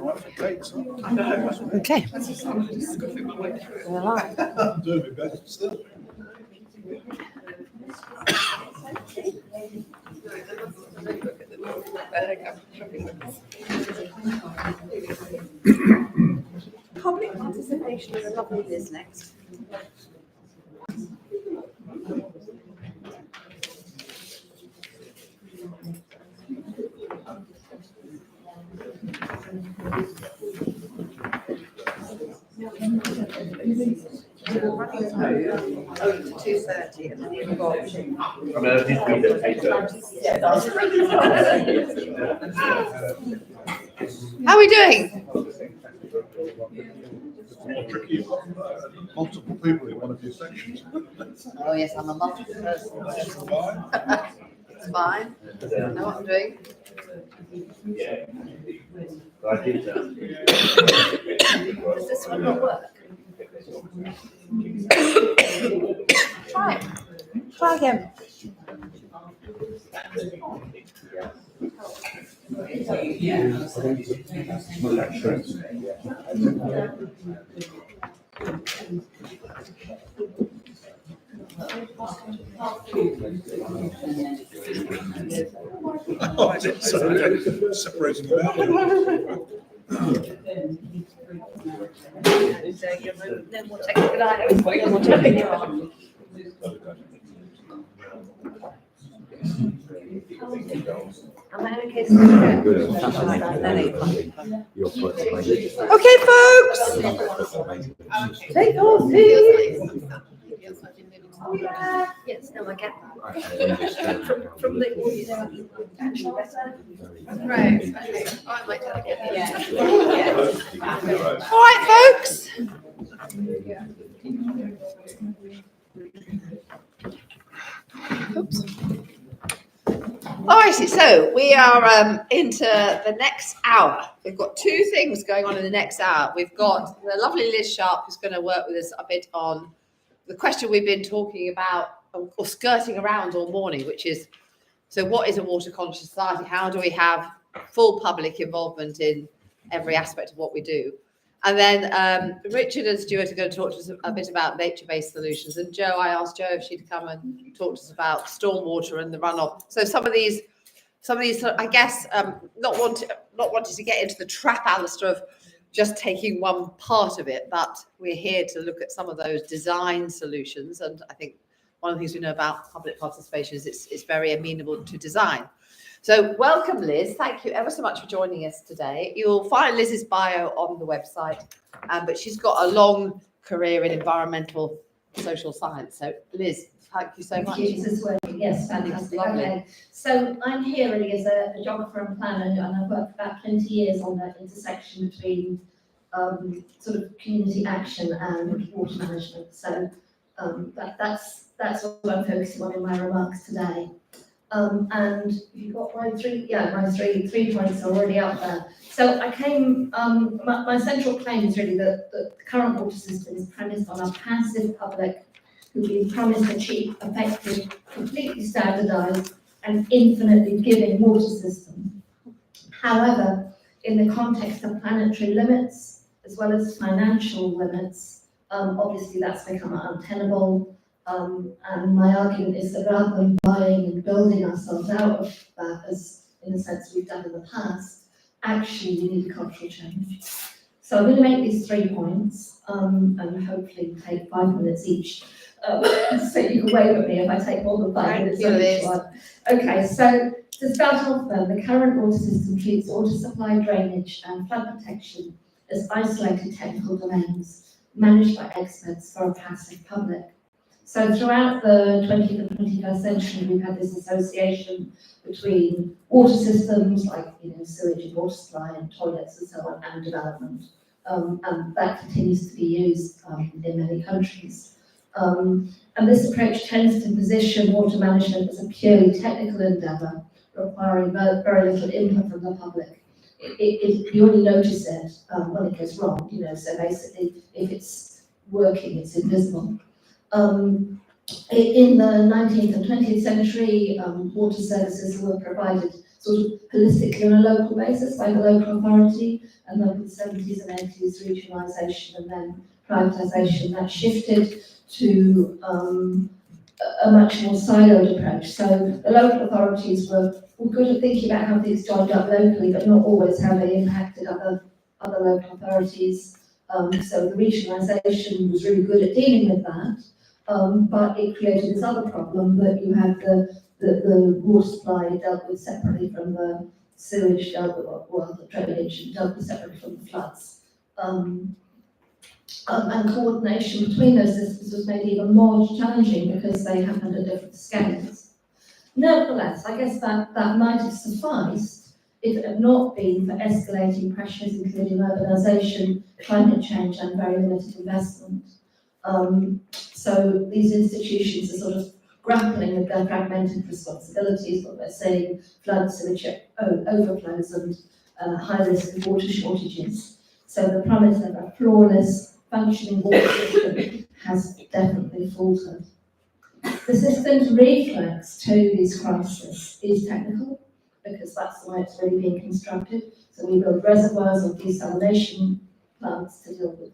Okay. I'm doing my best still. Public participation is a lovely this next. We're running over to 2:30 and then you've got. How are we doing? Tricky. Multiple people in one of your sections. Oh yes, I'm a multiple person. It's fine. I know what I'm doing. Does this one not work? Try it. Try again. Oh, it's separating them out. No more technical items. No more technical. Am I okay? Okay, folks. Take off these. Yes, no, I get that. From the audio, actually better. Right. Okay. I might tell again. Yeah. All right, folks. Oops. Alrighty, so we are into the next hour. We've got two things going on in the next hour. We've got the lovely Liz Sharp, who's going to work with us a bit on the question we've been talking about or skirting around all morning, which is, so what is a water conscious society? How do we have full public involvement in every aspect of what we do? And then Richard and Stuart are going to talk to us a bit about nature-based solutions. And Jo, I asked Jo if she'd come and talk to us about stormwater and the runoff. So some of these, I guess, not wanting to get into the trap, Alistair, of just taking one part of it, but we're here to look at some of those design solutions. And I think one of the things we know about public participation is it's very amenable to design. So welcome, Liz. Thank you ever so much for joining us today. You'll find Liz's bio on the website, but she's got a long career in environmental social science. So Liz, thank you so much. Thank you as well. Yes, fantastic. Okay. So I'm here really as a geographer and planner, and I've worked about 20 years on that intersection between sort of community action and water management. So that's what I'm focusing on in my remarks today. And you've got my three points are already up there. So I came, my central claim is really that the current water system is premised on a passive public who've been promised a cheap, effective, completely standardised and infinitely giving water system. However, in the context of planetary limits, as well as financial limits, obviously that's become untenable. And my argument is that rather than buying and building ourselves out of that, as in a sense we've done in the past, actually we need a cultural change. So I'm going to make these 3 points, and hopefully take 5 minutes each. So you can wave at me if I take more than 5 minutes on each one. Okay, so to start off then, the current water system treats water supply, drainage and flood protection as isolated technical domains managed by experts for a passive public. So throughout the 20th and 21st century, we've had this association between water systems like sewage and water supply and toilets and so on, and development. And that continues to be used in many countries. And this approach tends to position water management as a purely technical endeavour, requiring very little input from the public. You only notice it when it goes wrong, so basically if it's working, it's invisible. In the 19th and 20th century, water services were provided sort of holistically on a local basis by the local authority, and then in the 70s and 80s, regionalisation and then privatisation, that shifted to a much more siloed approach. So the local authorities were good at thinking about how things joined up locally, but not always how they impacted other local authorities. So the regionalisation was really good at dealing with that, but it created this other problem that you had the water supply dealt with separately from the sewage, dealt with, well, the drainage dealt with separately from the floods. And coordination between those systems was made even more challenging because they happened at different scales. Nevertheless, I guess that might have sufficed if it had not been for escalating pressures, including urbanisation, climate change, and very limited investment. So these institutions are sort of grappling with their fragmented responsibilities, what we're seeing, flood, sewage overflows, and high risk of water shortages. So the promise of a flawless, functioning water system has definitely faltered. The system's reflex to these crises is technical, because that's the way it's really being constructed. So we build reservoirs or desalination plants to deal with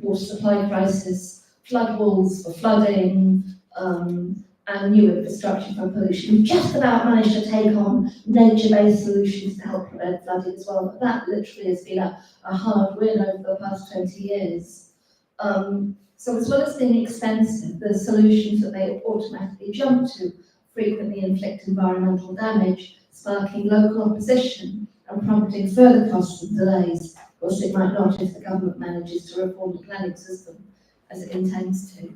water supply crisis, flood walls for flooding, and new infrastructure for pollution. We've just about managed to take on nature-based solutions to help prevent flooding as well, but that literally has been a hard win over the past 20 years. So as well as being expensive, the solutions that they automatically jump to frequently inflict environmental damage, sparking local opposition and prompting further costs and delays. Of course, it might not if the government manages to reform the planning system as it intends to.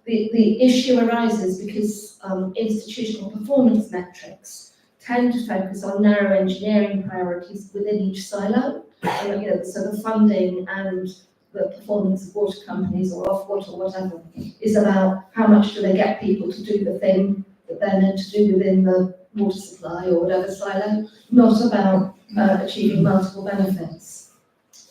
The issue arises because institutional performance metrics tend to focus on narrow engineering priorities within each silo. So the funding and the performance of water companies or Ofwat or whatever is about how much do they get people to do the thing that they're meant to do within the water supply or whatever silo, not about achieving multiple benefits.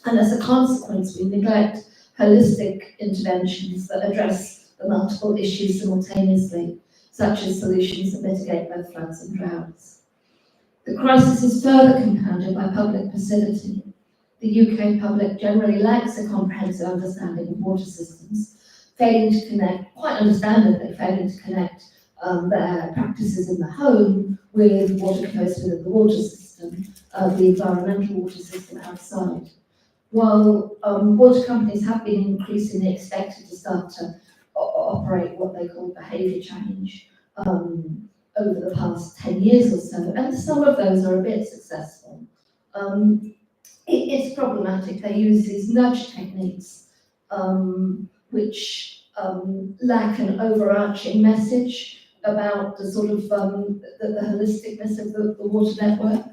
And as a consequence, we neglect holistic interventions that address the multiple issues simultaneously, such as solutions that mitigate both floods and droughts. The crisis is further compounded by public passivity. The UK public generally lacks a comprehensive understanding of water systems, failing to connect, quite understandably, failing to connect their practices in the home with what occurs within the water system, the environmental water system outside. While water companies have been increasingly expected to start to operate what they call behaviour change over the past 10 years or so, and some of those are a bit successful. It's problematic. They use these nudge techniques, which lack an overarching message about the sort of the holisticness of the water network,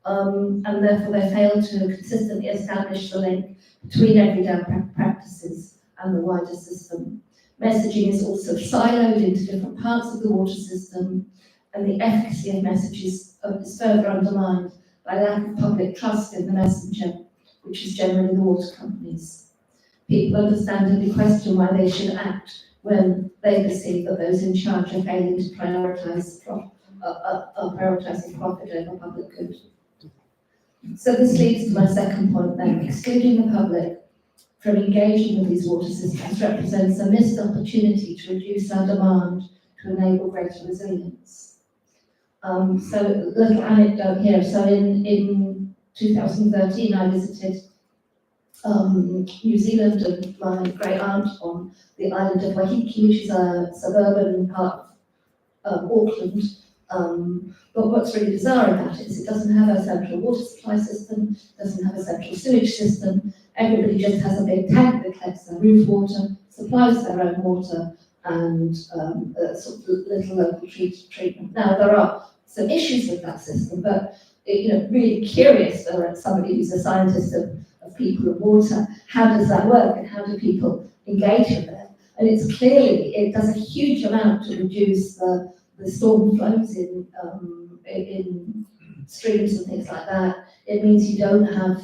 and therefore they fail to consistently establish the link between everyday practices and the wider system. Messaging is also siloed into different parts of the water system, and the efficacy of messages is further undermined by lack of public trust in the messenger, which is generally the water companies. People understandably question why they should act when they perceive that those in charge are failing to prioritise prioritising profit over public good. So this leads to my second point then. Excluding the public from engaging with these water systems represents a missed opportunity to reduce our demand to enable greater resilience. So a little anecdote here. So in 2013, I visited New Zealand and my great aunt on the island of Waiheke, which is a suburban part of Auckland. But what's really bizarre about it is it doesn't have a central water supply system, doesn't have a central sewage system. Everybody just has a big tank that collects their roof water, supplies their own water, and sort of little local treatment. Now, there are some issues with that system, but really curious for somebody who's a scientist of people and water, how does that work and how do people engage with it? And it's clearly, it does a huge amount to reduce the storm flows in streams and things like that. It means you don't have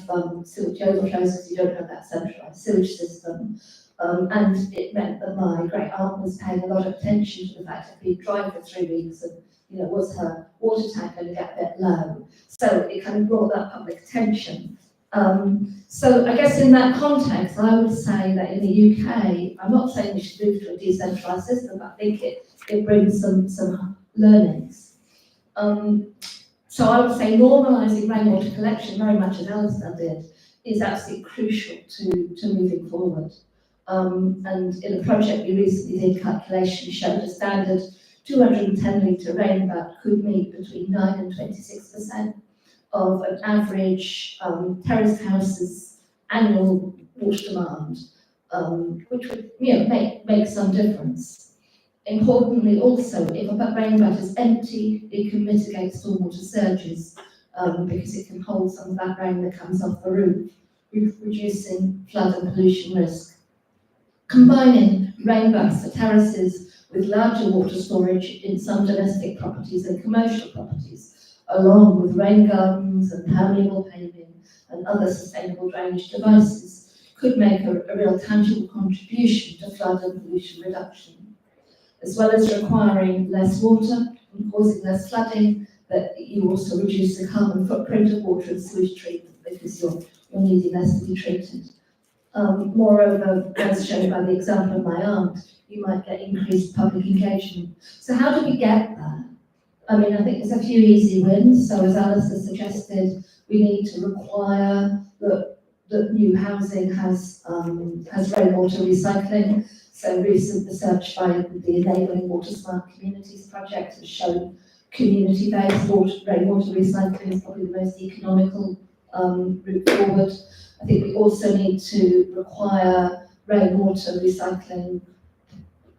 sewage overflows because you don't have that centralised sewage system. And it meant that my great aunt was paying a lot of attention to the fact that we'd drive for 3 weeks and was her water tank going to get a bit low? So it kind of brought that public attention. So I guess in that context, I would say that in the UK, I'm not saying we should move to a decentralised system, but I think it brings some learnings. So I would say normalising rainwater collection, very much as Alistair did, is absolutely crucial to moving forward. And in a project we recently did, calculations showed a standard 210 litre rain butt could meet between 9 and 26% of an average terraced house's annual water demand, which would make some difference. Importantly also, if a rain butt is empty, it can mitigate stormwater surges because it can hold some of that rain that comes off the roof, reducing flood and pollution risk. Combining rain butts for terraces with larger water storage in some domestic properties and commercial properties, along with rain gardens and permeable paving and other sustainable drainage devices, could make a real tangible contribution to flood and pollution reduction. As well as requiring less water and causing less flooding, that you also reduce the carbon footprint of water and sewage treatment because you're needing less to be treated. Moreover, as shown by the example of my aunt, you might get increased public engagement. So how do we get there? I mean, I think there's a few easy wins. So as Alistair suggested, we need to require that new housing has rainwater recycling. So recent research by the Enabling Water Smart Communities project has shown community-based rainwater recycling is probably the most economical route forward. I think we also need to require rainwater recycling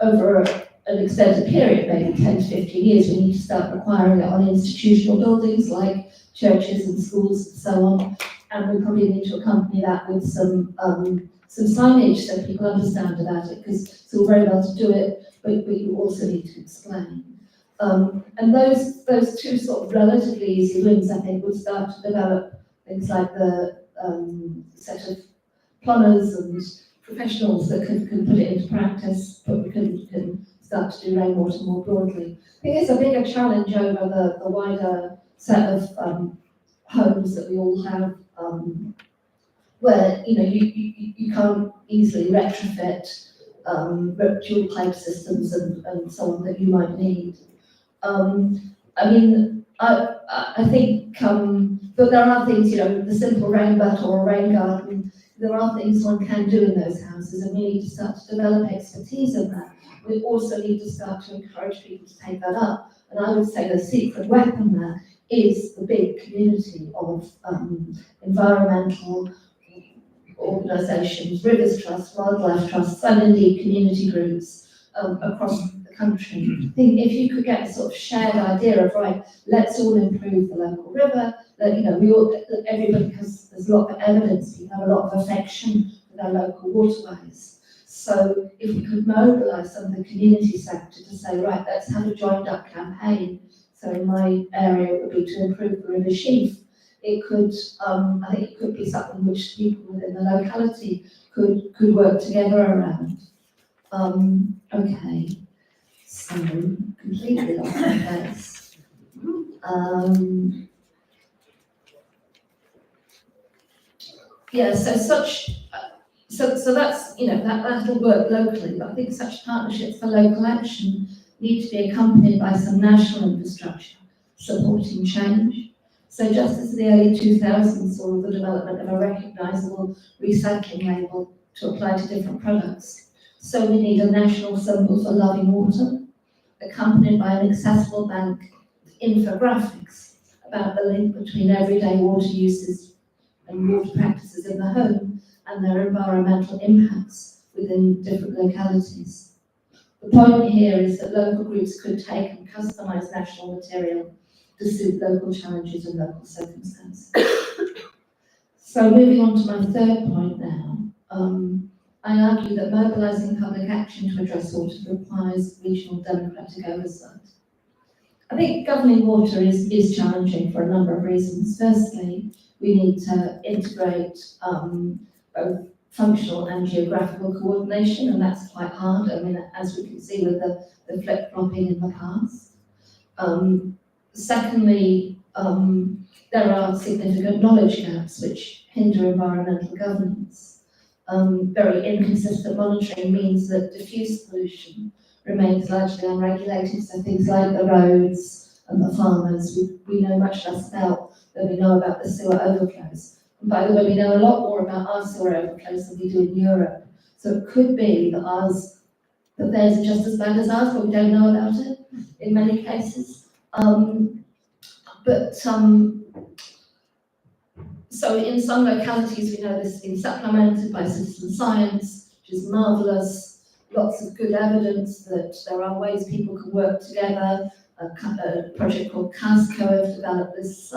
over an extended period, maybe 10 to 15 years. We need to start requiring it on institutional buildings like churches and schools and so on. And we probably need to accompany that with some signage so people understand about it, because it's all very well to do it, but you also need to explain. And those two sort of relatively easy wins, I think, would start to develop things like the set of plumbers and professionals that can put it into practice, but we can start to do rainwater more broadly. I think it's a bigger challenge over the wider set of homes that we all have, where you can't easily retrofit dual pipe systems and so on that you might need. I mean, I think that there are things, the simple rain butt or a rain garden, there are things one can do in those houses, and we need to start to develop expertise in that. We also need to start to encourage people to take that up. And I would say the secret weapon there is the big community of environmental organisations, Rivers Trust, Wildlife Trusts, and indeed community groups across the country. I think if you could get a sort of shared idea of, right, let's all improve the local river, that everybody has, there's a lot of evidence, we have a lot of affection with our local waterways. So if we could mobilise some of the community sector to say, right, let's have a joined up campaign. So in my area, it would be to improve the river sheaf. It could, I think it could be something which people within the locality could work together around. Okay, so completely lost my place. Yeah, so that's, that'll work locally, but I think such partnerships for local action need to be accompanied by some national infrastructure supporting change. So just as the early 2000s saw the development of a recognisable recycling label to apply to different products, so we need a national symbol for loving water, accompanied by an accessible bank with infographics about the link between everyday water uses and water practices in the home and their environmental impacts within different localities. The point here is that local groups could take and customise national material to suit local challenges and local circumstances. So moving on to my third point now, I argue that mobilising public action to address water requires regional democratic oversight. I think governing water is challenging for a number of reasons. Firstly, we need to integrate both functional and geographical coordination, and that's quite hard. I mean, as we can see with the flip-flopping in the past. Secondly, there are significant knowledge gaps which hinder environmental governance. Very inconsistent monitoring means that diffuse pollution remains largely unregulated, so things like the roads and the farmers, we know much less about than we know about the sewer overflows. And by the way, we know a lot more about our sewer overflows than we do in Europe. So it could be that theirs are just as bad as ours, but we don't know about it in many cases. So in some localities, we know this has been supplemented by citizen science, which is marvellous. Lots of good evidence that there are ways people can work together. A project called CASCO have developed this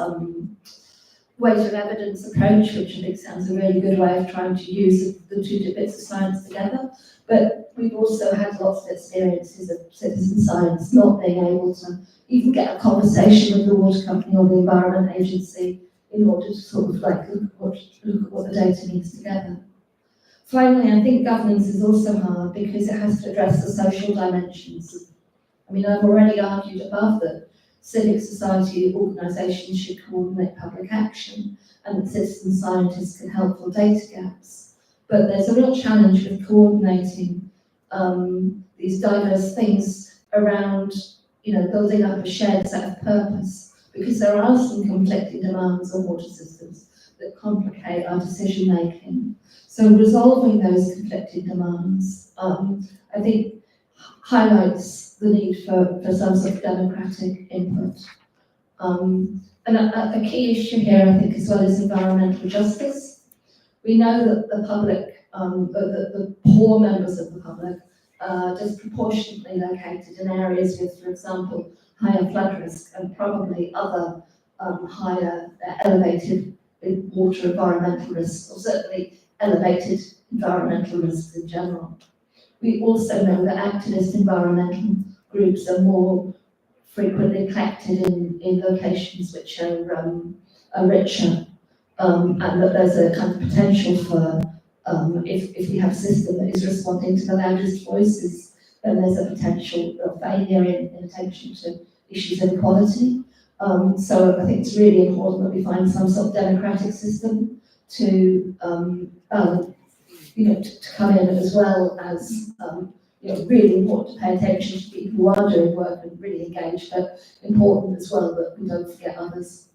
weight of evidence approach, which I think sounds a really good way of trying to use the two bits of science together. But we've also had lots of experiences of citizen science not being able to even get a conversation with the water company or the Environment Agency in order to sort of like look at what the data means together. Finally, I think governance is also hard because it has to address the social dimensions. I mean, I've already argued above that civic society organisations should coordinate public action and that citizen scientists can help fill data gaps. But there's a real challenge with coordinating these diverse things around, building up a shared set of purpose, because there are some conflicting demands on water systems that complicate our decision making. So resolving those conflicting demands, I think, highlights the need for some sort of democratic input. And a key issue here, I think, as well, is environmental justice. We know that the public, the poor members of the public, are disproportionately located in areas with, for example, higher flood risk and probably other higher elevated water environmental risks, or certainly elevated environmental risks in general. We also know that activist environmental groups are more frequently collected in locations which are richer, and that there's a kind of potential for, if we have a system that is responding to the loudest voices, then there's a potential of failure in attention to issues of equality. So I think it's really important that we find some sort of democratic system to come in, as well as really important to pay attention to people who are doing work and really engaged, but important as well that we don't forget others.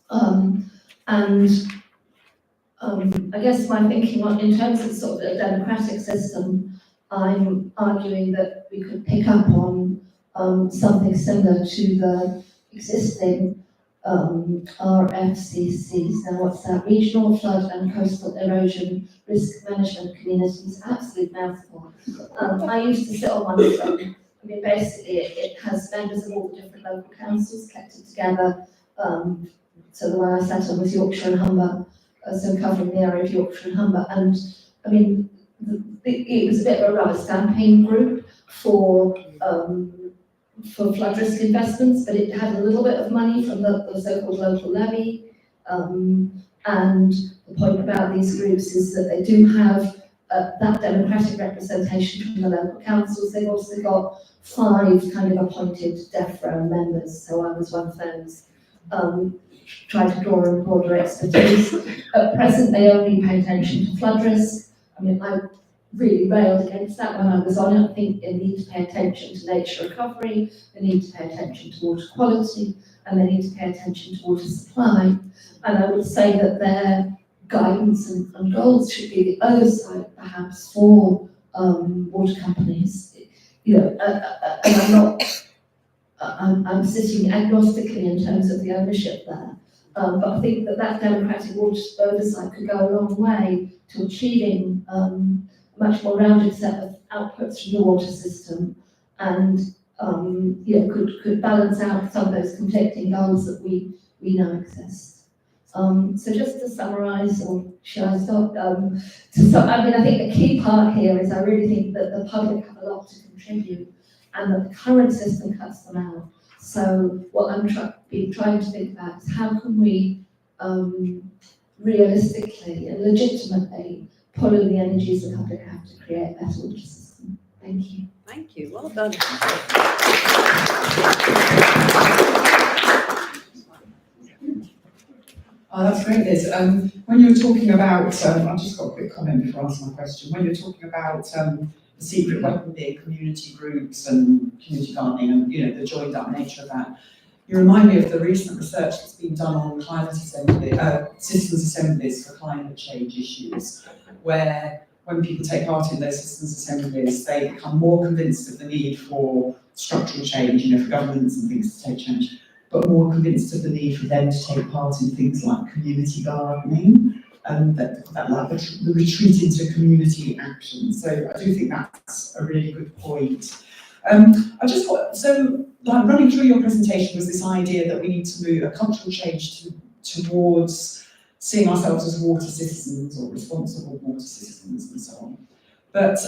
I guess my thinking in terms of sort of a democratic system, I'm arguing that we could pick up on something similar to the existing RFCCs. Now, what's that? Regional Flood and Coastal Erosion Risk Management Communities. Absolute mouthful. I used to sit on one of them. I mean, basically, it has members of all the different local councils collected together. So the one I sat on was Yorkshire and Humber, so covering the area of Yorkshire and Humber. And I mean, it was a bit of a rubber stamping group for flood risk investments, but it had a little bit of money from the so-called local levy. And the point about these groups is that they do have that democratic representation from the local councils. They've also got 5 kind of appointed DEFRA members, so I was one of those. Try to draw on broader expertise. At present, they only pay attention to flood risk. I mean, I really railed against that when I was on it. I think they need to pay attention to nature recovery, they need to pay attention to water quality, and they need to pay attention to water supply. And I would say that their guidance and goals should be the other side, perhaps, for water companies. And I'm sitting agnostically in terms of the ownership there. But I think that democratic water oversight could go a long way to achieving a much more rounded set of outputs from the water system, and could balance out some of those conflicting goals that we know exist. So just to summarise, or shall I stop? I think the key part here is I really think that the public have a lot to contribute, and that the current system cuts them out. So what I'm trying to think about is how can we realistically and legitimately pull in the energies the public have to create a better water system. Thank you. Thank you. Well done. Oh, that's great, Liz. When you were talking about, I've just got a quick comment before I ask my question. When you were talking about the secret weapon being community groups and community gardening and, you know, the joined up nature of that, you remind me of the recent research that's been done on citizens' assemblies for climate change issues, where when people take part in those citizens' assemblies, they become more convinced of the need for structural change, you know, for governments and things to take change, but more convinced of the need for them to take part in things like community gardening and that like the retreat into community action. So I do think that's a really good point. I just thought, so like running through your presentation was this idea that we need to move a cultural change towards seeing ourselves as water citizens or responsible water citizens and so on. But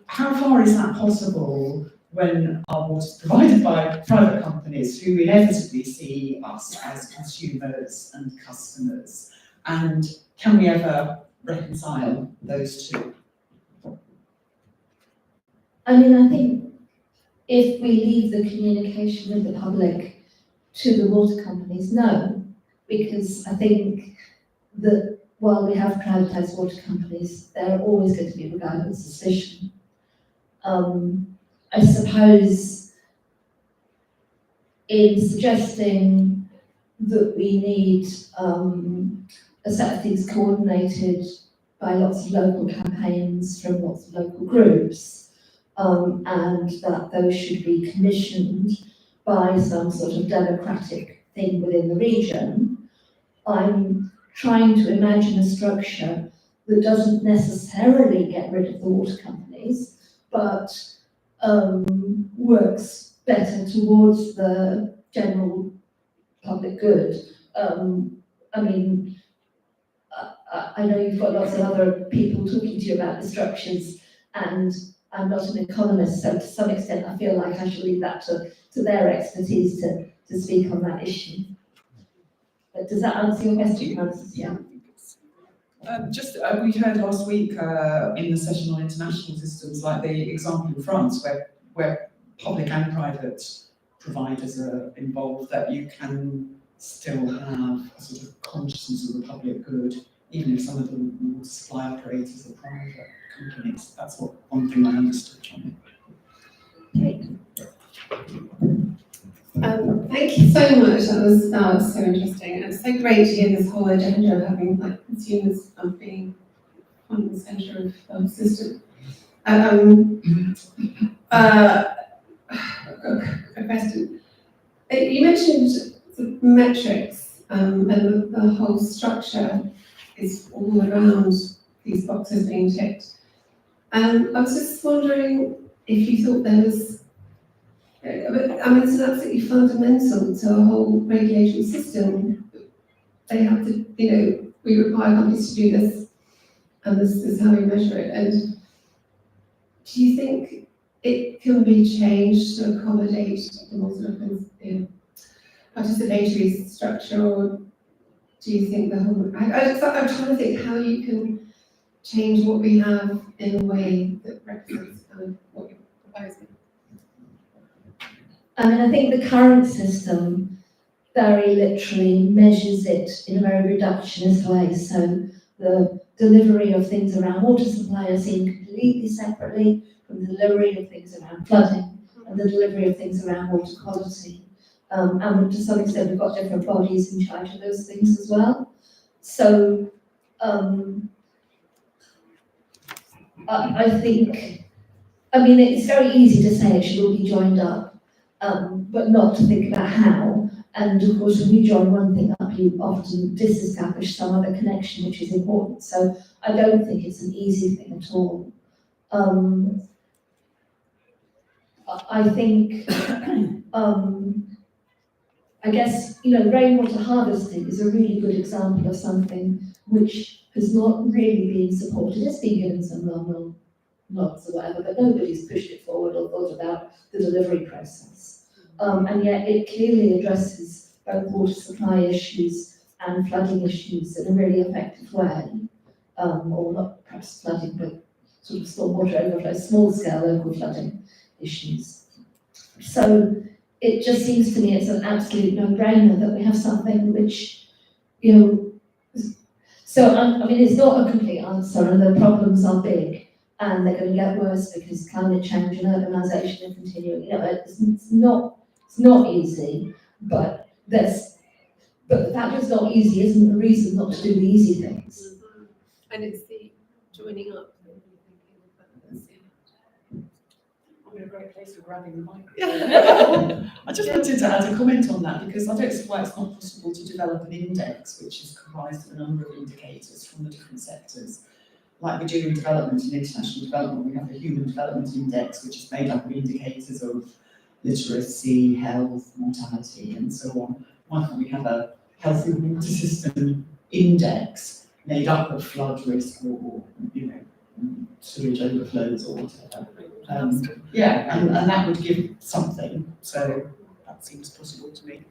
how far is that possible when our water is provided by private companies who inevitably see us as consumers and customers? And can we ever reconcile those two? I mean, I think if we leave the communication with the public to the water companies, no, because I think that while we have privatised water companies, they're always going to be regarded with suspicion. I suppose in suggesting that we need a set of things coordinated by lots of local campaigns from lots of local groups, and that those should be commissioned by some sort of democratic thing within the region, I'm trying to imagine a structure that doesn't necessarily get rid of the water companies, but works better towards the general public good. I mean, I know you've got lots of other people talking to you about the structures, and I'm not an economist, so to some extent I feel like I should leave that to their expertise to speak on that issue. But does that answer your question, Francis? Yeah. We heard last week in the session on international systems, like the example in France where public and private providers are involved, that you can still have a sort of consciousness of the public good, even if some of the water supply operators are private companies. That's one thing I understood from it. Thank you so much. That was so interesting. And it's so great to hear this whole agenda of having like consumers being on the centre of the system. A question. You mentioned the metrics and the whole structure is all around these boxes being ticked. I was just wondering if you thought there was, I mean, it's absolutely fundamental to a whole regulatory system. They have to, you know, we require companies to do this, and this is how we measure it. And do you think it can be changed to accommodate the more sort of participatory structure, or do you think the whole? I'm trying to think how you can change what we have in a way that represents kind of what you're proposing. I mean, I think the current system very literally measures it in a very reductionist way. So the delivery of things around water supply are seen completely separately from the delivery of things around flooding and the delivery of things around water quality. And to some extent, we've got different bodies in charge of those things as well. So I think, I mean, it's very easy to say it should all be joined up, but not to think about how. And of course, when you join one thing up, you often disestablish some other connection, which is important. So I don't think it's an easy thing at all. I think, I guess, you know, rainwater harvesting is a really good example of something which has not really been supported. It's been given some long nods or whatever, but nobody's pushed it forward or thought about the delivery process. And yet it clearly addresses both water supply issues and flooding issues in a really effective way. Or not perhaps flooding, but sort of stormwater overflow, small scale local flooding issues. So it just seems to me it's an absolute no-brainer that we have something which, you know, so I mean, it's not a complete answer, and the problems are big, and they're going to get worse because climate change and urbanisation are continuing. You know, it's not easy, but the fact it's not easy isn't a reason not to do the easy things. And it's the joining up. I'm in a great place for grabbing the microphone. I just wanted to add a comment on that because I don't see why it's not possible to develop an index which is comprised of a number of indicators from the different sectors. Like we do in development and international development, we have a human development index which is made up of indicators of literacy, health, mortality, and so on. Why can't we have a healthy water system index made up of flood risk or you know, sewage overflows or whatever? Yeah, and that would give something, so that seems possible to me.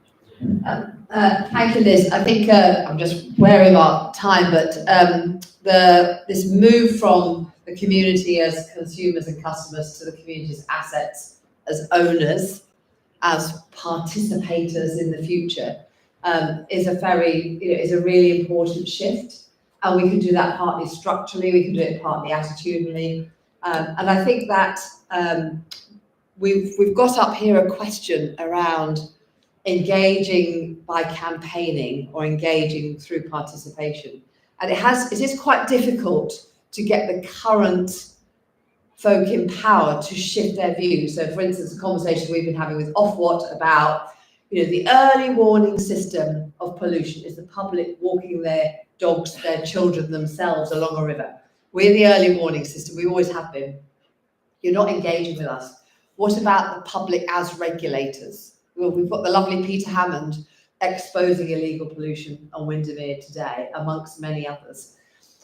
Thank you, Liz. I think I'm just wary of our time, but this move from the community as consumers and customers to the community's assets as owners, as participators in the future, is a really important shift, and we can do that partly structurally, we can do it partly attitudinally, and I think that we've got up here a question around engaging by campaigning or engaging through participation, and it is quite difficult to get the current folk in power to shift their views. So, for instance, a conversation we've been having with Ofwat about, you know, the early warning system of pollution is the public walking their dogs, their children themselves along a river. We're the early warning system. We always have been. You're not engaging with us. What about the public as regulators? Well, we've got the lovely Peter Hammond exposing illegal pollution on Windermere today, amongst many others.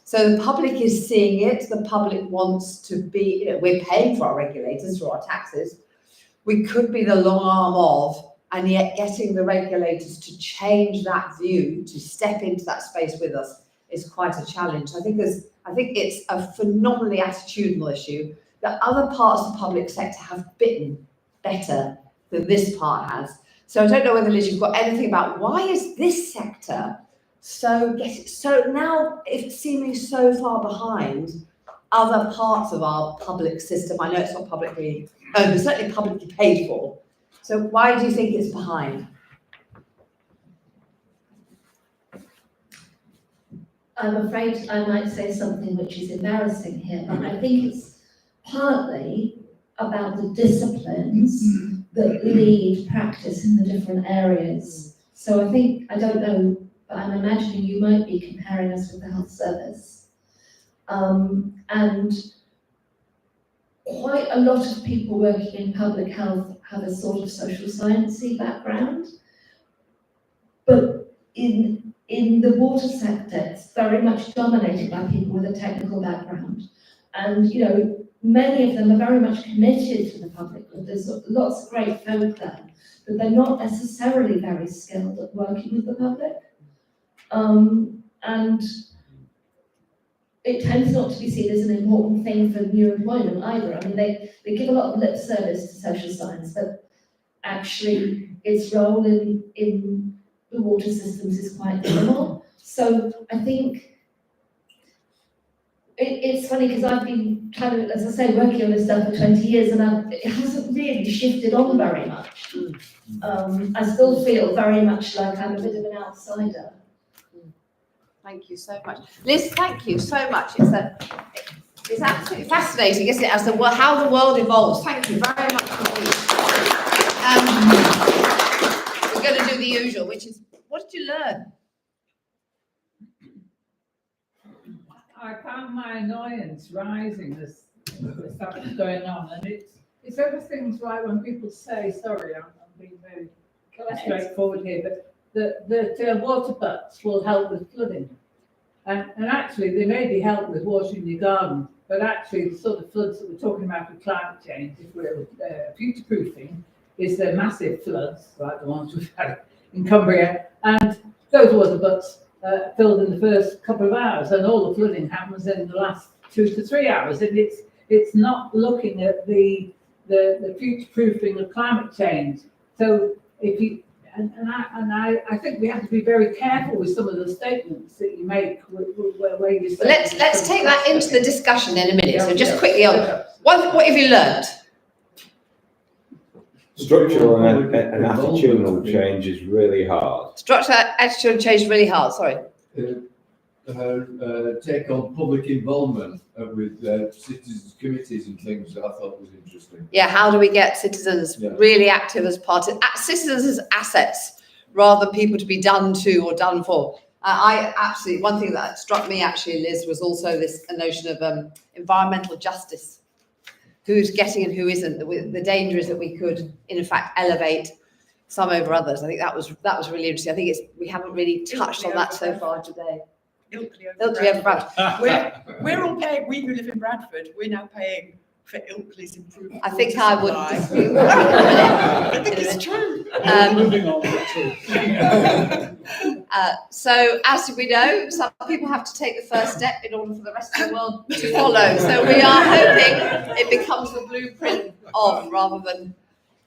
So the public is seeing it. The public wants to be, you know, we're paying for our regulators through our taxes. We could be the long arm of, and yet getting the regulators to change that view, to step into that space with us, is quite a challenge. I think it's a phenomenally attitudinal issue that other parts of the public sector have bitten better than this part has. So I don't know whether, Liz, you've got anything about why is this sector so now it's seeming so far behind other parts of our public system. I know it's not publicly owned, but certainly publicly paid for. So why do you think it's behind? I'm afraid I might say something which is embarrassing here, but I think it's partly about the disciplines that lead practice in the different areas. So I don't know, but I'm imagining you might be comparing us with the health service. And quite a lot of people working in public health have a sort of social sciencey background, but in the water sector, it's very much dominated by people with a technical background. And, you know, many of them are very much committed to the public good. There's lots of great folk there, but they're not necessarily very skilled at working with the public. And it tends not to be seen as an important thing for new employment either. I mean, they give a lot of lip service to social science, but actually its role in the water systems is quite minimal. So I think it's funny because I've been kind of, as I say, working on this stuff for 20 years and it hasn't really shifted on very much. I still feel very much like I'm a bit of an outsider. Thank you so much. Liz, thank you so much. It's absolutely fascinating, isn't it, as how the world evolves. Thank you very much indeed. We're going to do the usual, which is, what did you learn? I found my annoyance rising as stuff is going on, and it's everything's right when people say, sorry, I'm being very straightforward here, but that water butts will help with flooding. And actually, they maybe help with watering your garden, but actually the sort of floods that we're talking about with climate change, if we're future-proofing, is the massive floods, like the ones we've had in Cumbria, and those water butts filled in the first couple of hours, and all the flooding happens in the last 2 to 3 hours, and it's not looking at the the future proofing of climate change. So if you, I think we have to be very careful with some of the statements that you make where you say. Let's take that into the discussion in a minute. So just quickly on, Yeah. what have you learned? Structural and attitudinal change is really hard. Structure, attitude change really hard, sorry. Her take on public involvement with citizens' committees and things that I thought was interesting. Yeah, how do we get citizens Yeah. really active as citizens as assets rather than people to be done to or done for? I absolutely, one thing that struck me actually, Liz, was also this notion of environmental justice. Who's getting and who isn't. The danger is that we could, in fact, elevate some over others. I think that was really interesting. I think we haven't really touched on that so far today. Ilkley Ilkley over Bradford. We're all paying, we who live in Bradford, we're now paying for Ilkley's improvement. I think I would disagree with I that. think it's true. Moving on, So, as we know, some people have to take the first step in order for the rest of the world to follow. So we are hoping it becomes the blueprint of, rather than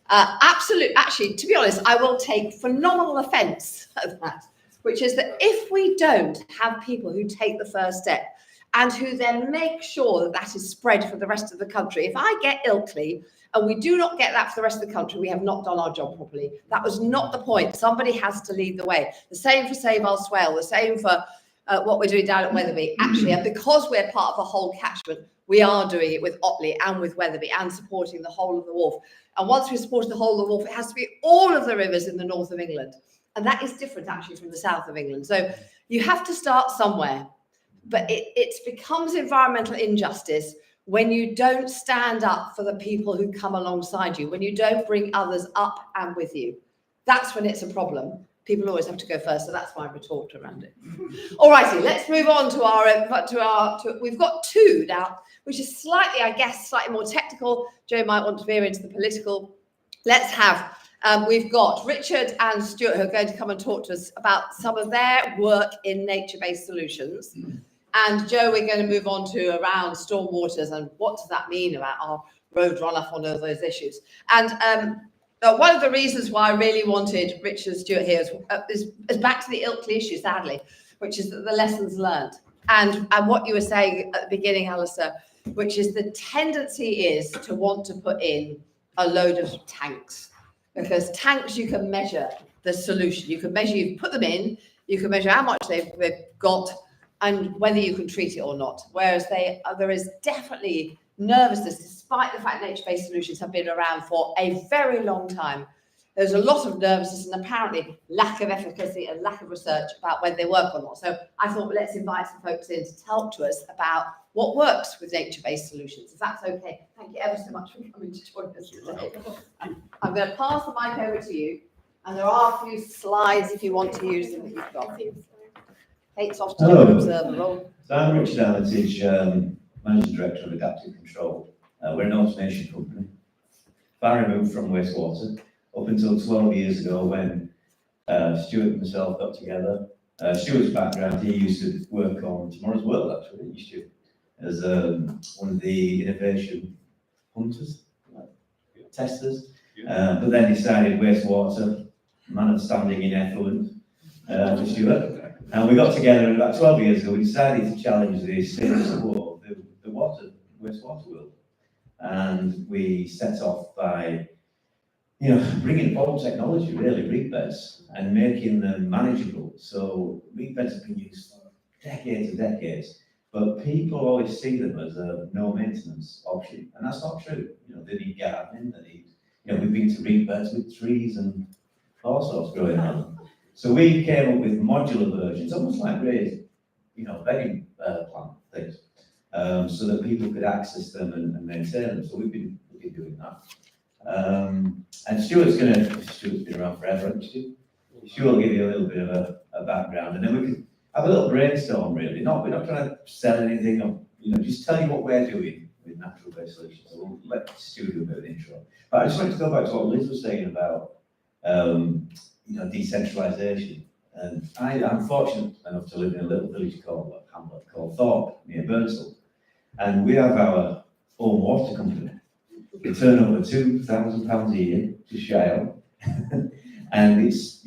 absolute. Actually, to be honest, I will take phenomenal offence at that, which is that if we don't have people who take the first step and who then make sure that that is spread for the rest of the country, if I get Ilkley and we do not get that for the rest of the country, we have not done our job properly. That was not the point. Somebody has to lead the way. The same for Save Our Swale, the same for what we're doing down at Wetherby. Actually, and because we're part of the whole catchment, we are doing it with Otley and with Wetherby and supporting the whole of the Wharf. And once we support the whole of the Wharf, it has to be all of the rivers in the north of England. And that is different actually from the south of England. So you have to start somewhere, but it becomes environmental injustice when you don't stand up for the people who come alongside you, when you don't bring others up and with you. That's when it's a problem. People always have to go first, so that's my retort around it. All righty, let's move on to we've got two now, which is slightly, I guess, slightly more technical. Joe might want to veer into the political. Let's have, we've got Richard and Stuart who are going to come and talk to us about some of their work in nature-based solutions. And Joe, we're going to move on to around stormwaters and what does that mean about our road runoff on all those issues. And one of the reasons why I really wanted Richard and Stuart here is back to the Ilkley issue, sadly, which is the lessons learned. And what you were saying at the beginning, Alistair, which is the tendency is to want to put in a load of tanks, because tanks, you can measure the solution. You can measure, you put them in, you can measure how much they've got, and whether you can treat it or not. Whereas there is definitely nervousness, despite the fact nature-based solutions have been around for a very long time. There's a lot of nervousness and apparently lack of efficacy and lack of research about whether they work or not. So I thought, well, let's invite some folks in to talk to us about what works with nature-based solutions, if that's okay. Thank you ever so much for coming to join us today. I'm going to pass the mic over to you, and there are a few slides if you want to use them that you've got. Kate's off to do an observer role. So I'm Richard Armitage, Managing Director of Adaptive Control. We're an automation company, far removed from wastewater, up until 12 years ago when Stuart and myself got together. Stuart's background, he used to work on Tomorrow's World, actually, didn't you, Stuart? As one of the innovation hunters, testers. But then decided wastewater, man of standing in effluent, for Stuart. And we got together about 12 years ago, we decided to challenge the status quo of the wastewater world. And we set off by, bringing forward technology, really, reed beds, and making them manageable. So reed beds have been used for decades and decades, but people always see them as a no maintenance option. And that's not true. They need gardening, they need, we've been to reed beds with trees and all sorts growing on. So we came up with modular versions, almost like raised, bedding plant things, so that people could access them and maintain them. So we've been doing that. And Stuart's been around forever, hasn't Stuart? Stuart will give you a little bit of a background, and then we can have a little brainstorm. Really, we're not trying to sell anything, or just tell you what we're doing with natural-based solutions. So we'll let Stuart do a bit of an intro. But I just wanted to go back to what Liz was saying about. Decentralisation. And I'm fortunate enough to live in a little village hamlet called Thorpe, near Burnsall. And we have our own water company. They turn over £2,000 a year to Sheffield, and it's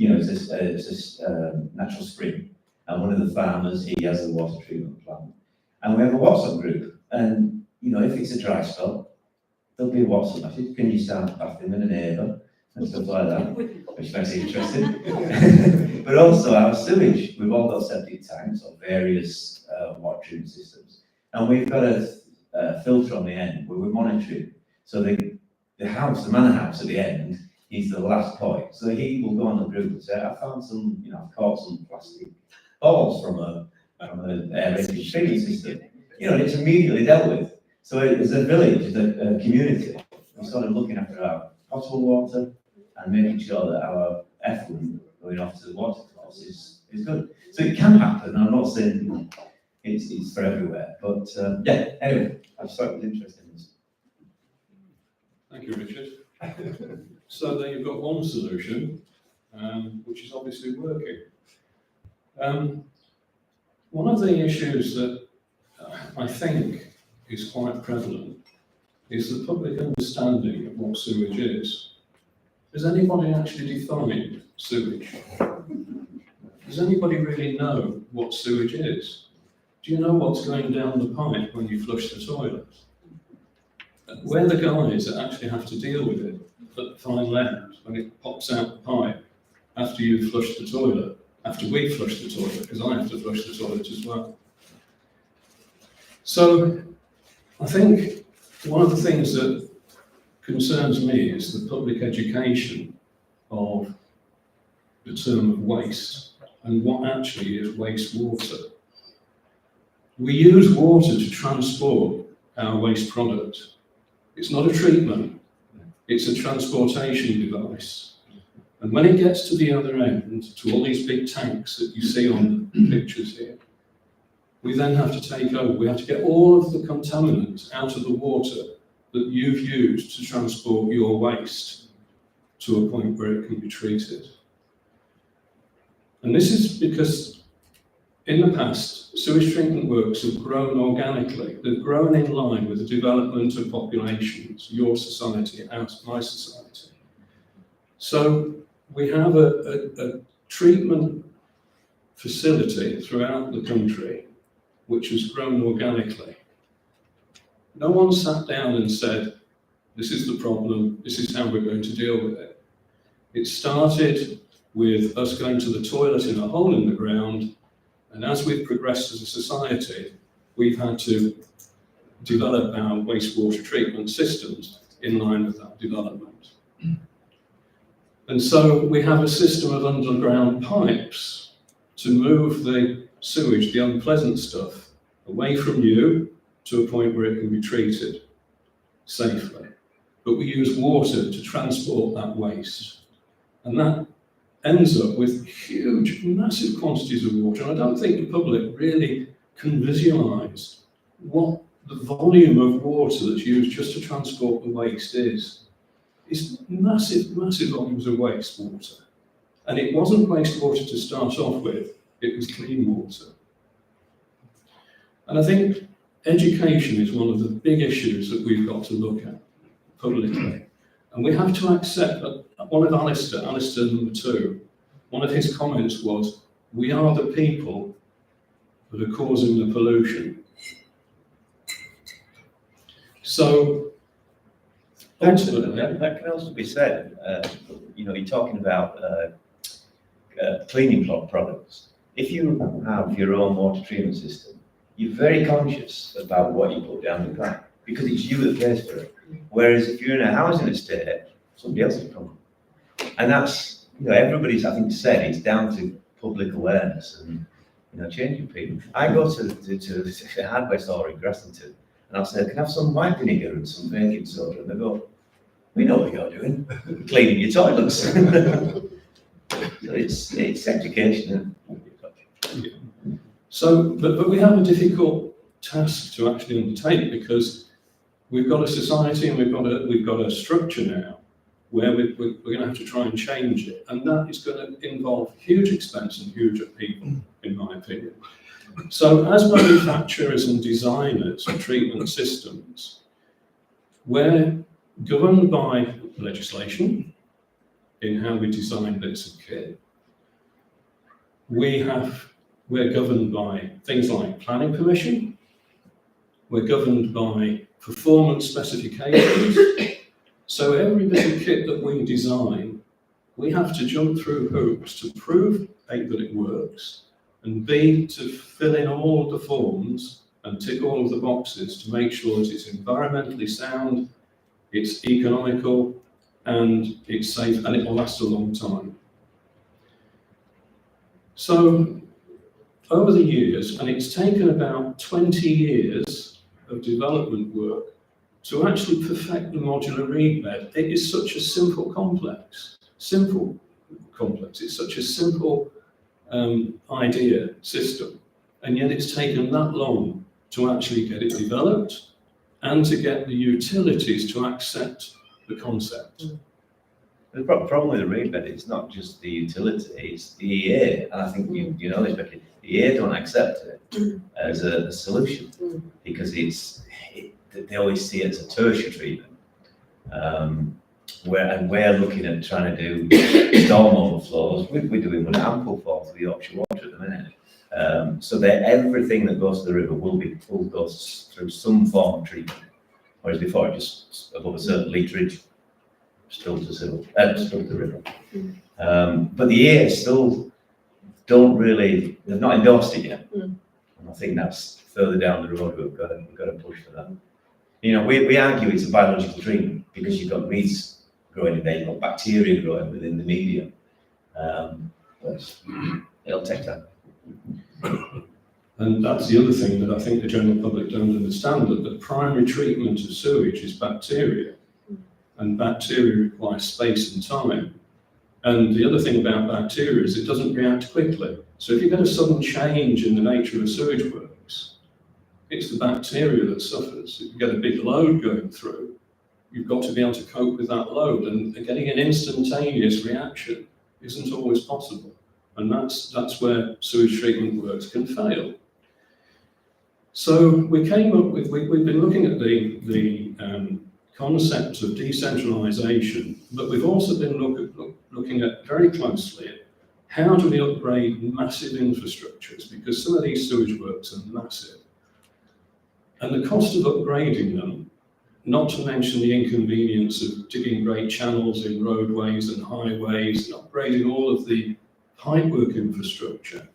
a natural spring. And one of the farmers, he has a water treatment plant, and we have a WhatsApp group. And if it's a dry spell, there'll be a WhatsApp message. Can you start bathing with a neighbour and stuff like that, which makes it interesting. But also our sewage, we've all got septic tanks or various water treatment systems, and we've got a filter on the end where we're monitoring. So the manor house at the end is the last point. So he will go on the group and say, I found some, I've caught some plastic balls from an aerated treatment system. It's immediately dealt with. So as a village, as a community, we're sort of looking after our potable water and making sure that our effluent going off to the watercourse is good. So it can happen. I'm not saying it's for everywhere, but anyway, I just thought it was interesting. Thank you, Richard. So then you've got one solution, which is obviously working. One of the issues that I think is quite prevalent is the public understanding of what sewage is. Has anybody actually defined sewage? Does anybody really know what sewage is? Do you know what's going down the pipe when you flush the toilet? We're the guys that actually have to deal with it at the final end when it pops out the pipe after you've flushed the toilet, after we've flushed the toilet, because I have to flush the toilet as well. So I think one of the things that concerns me is the public education of the term of waste and what actually is wastewater. We use water to transport our waste product. It's not a treatment, it's a transportation device. And when it gets to the other end, to all these big tanks that you see on the pictures here, we then have to take over. We have to get all of the contaminants out of the water that you've used to transport your waste to a point where it can be treated. And this is because in the past, sewage treatment works have grown organically. They've grown in line with the development of populations, your society, my society. So we have a treatment facility throughout the country which has grown organically. No one sat down and said, this is the problem, this is how we're going to deal with it. It started with us going to the toilet in a hole in the ground, and as we've progressed as a society, we've had to develop our wastewater treatment systems in line with that development. And so we have a system of underground pipes to move the sewage, the unpleasant stuff, away from you to a point where it can be treated safely. But we use water to transport that waste. And that ends up with huge, massive quantities of water. And I don't think the public really can visualise what the volume of water that's used just to transport the waste is. It's massive, massive volumes of wastewater. And it wasn't wastewater to start off with, it was clean water. And I think education is one of the big issues that we've got to look at publicly. And we have to accept that one of Alistair number 2, one of his comments was, we are the people that are causing the pollution. So, ultimately, that can also be said. You're talking about cleaning products. If you have your own water treatment system, you're very conscious about what you put down the pipe because it's you that pays for it. Whereas if you're in a housing estate, somebody else's problem. And that's, everybody's, I think, said it's down to public awareness and, changing people. I go to a hardware store in Gressington and I'll say, can I have some white vinegar and some baking soda? And they go, we know what you're doing, cleaning your toilets. So it's education. So, but we have a difficult task to actually undertake because we've got a society and we've got a structure now where we're going to have to try and change it, and that is going to involve huge expense and huge upheaval, in my opinion. So, as manufacturers and designers of treatment systems, we're governed by legislation in how we design bits of kit. We're governed by things like planning permission. We're governed by performance specifications. So every bit of kit that we design, we have to jump through hoops to prove A, that it works, and B, to fill in all of the forms and tick all of the boxes to make sure that it's environmentally sound, it's economical, and it's safe, and it will last a long time. So over the years, and it's taken about 20 years of development work to actually perfect the modular reed bed. It is such a simple complex. It's such a simple idea, system, and yet it's taken that long to actually get it developed and to get the utilities to accept the concept. The problem with the reed bed, it's not just the utility, it's the EA, and I think you know this, Becky, the EA don't accept it as a solution because they always see it as a tertiary treatment. We're looking at trying to do storm overflows. We're doing one ample for the Yorkshire Water at the minute. So that everything that goes to the river will go through some form of treatment. Whereas before, just above a certain literage, still to the river. But the EA still they've not endorsed it yet. And I think that's further down the road, we've got to push for that. You know, we argue it's a biological treatment because you've got reeds growing in there, you've got bacteria growing within the medium. But it'll take time. And that's the other thing that I think the general public don't understand, that the primary treatment of sewage is bacteria. And bacteria require space and time. And the other thing about bacteria is it doesn't react quickly. So if you get a sudden change in the nature of a sewage works, it's the bacteria that suffers. If you get a big load going through, you've got to be able to cope with that load, and getting an instantaneous reaction isn't always possible. And that's where sewage treatment works can fail. So we came up with, we've been looking at the concept of decentralisation, but we've also been looking at very closely at how do we upgrade massive infrastructures, because some of these sewage works are massive. And the cost of upgrading them, not to mention the inconvenience of digging great channels in roadways and highways and upgrading all of the pipework infrastructure.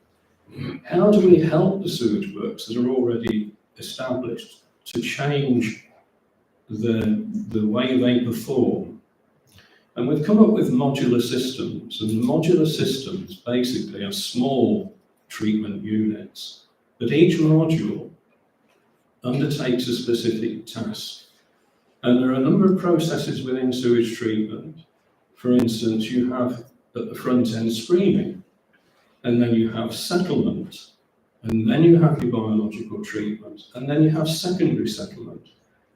How do we help the sewage works that are already established to change the way they perform? And we've come up with modular systems, and modular systems basically are small treatment units, but each module undertakes a specific task. And there are a number of processes within sewage treatment. For instance, you have at the front end screening, and then you have settlement, and then you have your biological treatment, and then you have secondary settlement.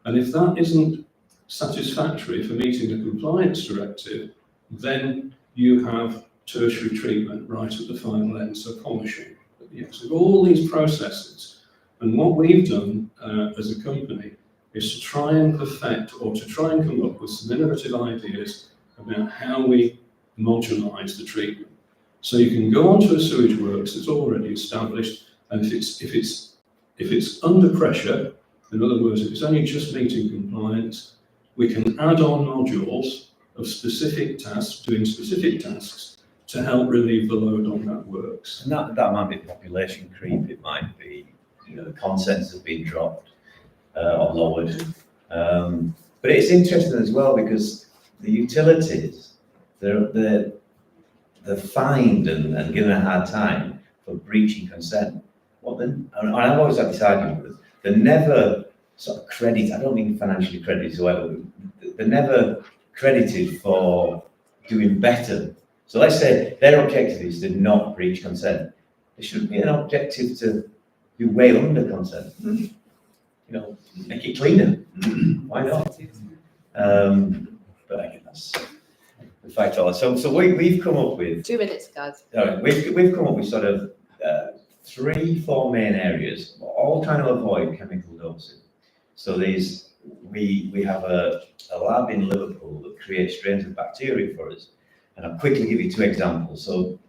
And if that isn't satisfactory for meeting the compliance directive, then you have tertiary treatment right at the final end, so polishing. So all these processes. And what we've done as a company is to try and perfect, or to try and come up with some innovative ideas about how we modularize the treatment. So you can go onto a sewage works that's already established, and if it's under pressure, in other words, if it's only just meeting compliance, we can add on modules of specific tasks, doing specific tasks, to help relieve the load on that works. And that might be population creep, it might be, the consents have been dropped or lowered. But it's interesting as well because the utilities, they're fined and given a hard time for breaching consent. And I've always had this argument with, they're never sort of credited, I don't mean financially credited, they're never credited for doing better. So let's say their objective is to not breach consent. There should be an objective to do way under consent. Make it cleaner. Why not? But I guess that's the fact of it. So we've come up with 2 minutes, guys. We've come up with sort of 3-4 main areas, all trying to avoid chemical dosing. So we have a lab in Liverpool that creates strains of bacteria for us. And I'll quickly give you two examples. So,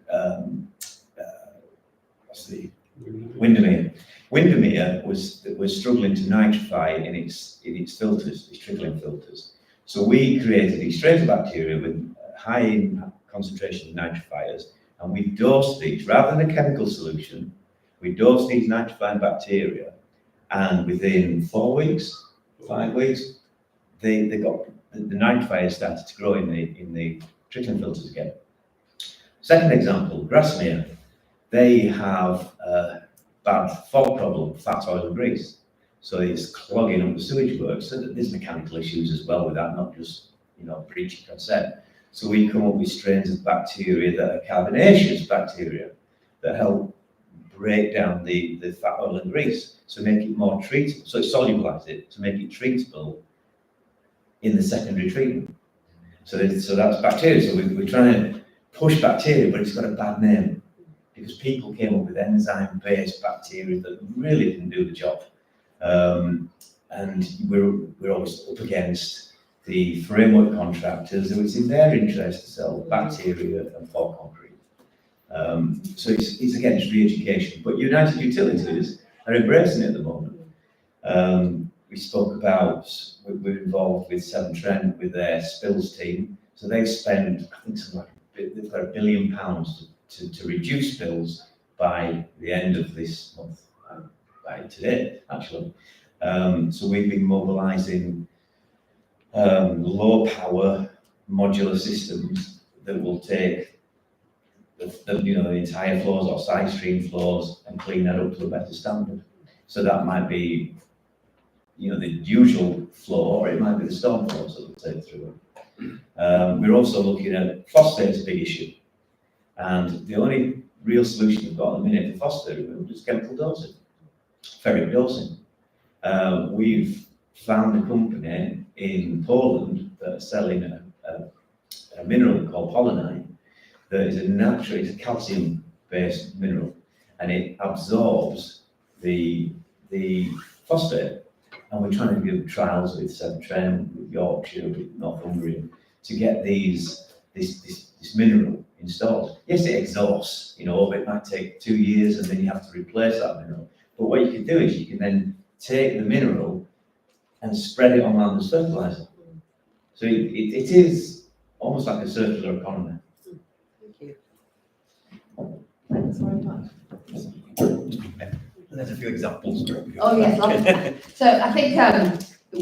what's the Windermere? Windermere was struggling to nitrify in its filters, its trickling filters. So we created these strains of bacteria with high in concentration of nitrifiers, and we dosed these rather than a chemical solution. We dosed these nitrifying bacteria, and within 4 weeks, 5 weeks, they got the nitrifiers started to grow in the trickling filters again. Second example, Grasmere. They have a bad fog problem, fat, oil and grease. So it's clogging up the sewage works. So there's mechanical issues as well with that, not just, breach of consent. So we come up with strains of bacteria that are carbonaceous bacteria that help break down the fat, oil and grease. So make it more treatable. So it solubilize it to make it treatable in the secondary treatment. So that's bacteria. So we're trying to push bacteria, but it's got a bad name because people came up with enzyme-based bacteria that really didn't do the job. And we're always up against the framework contractors who it's in their interest to sell bacteria and for concrete. So it's against re-education. But United Utilities are embracing it at the moment. We spoke about, we're involved with Severn Trent with their spills team. So they've spent, I think they've got £1 billion to reduce spills by the end of this month, by today, actually. So we've been mobilising low power modular systems that will take the entire floors or side stream floors and clean that up to a better standard. So that might be the usual floor, or it might be the storm floors that will take through it. We're also looking at phosphate's a big issue, and the only real solution we've got at the minute for phosphate removal is chemical dosing, ferric dosing. We've found a company in Poland that are selling a mineral called polonite that is it's a calcium-based mineral, and it absorbs the phosphate. And we're trying to do trials with Severn Trent, with Yorkshire, with Northumbrian to get this mineral installed. Yes, it exhausts, it might take 2 years and then you have to replace that mineral. But what you can do is you can then take the mineral and spread it on land as fertilizer. So it is almost like a circular economy. Thank you. Thanks very much. There's a few examples. Oh yes, lovely. So I think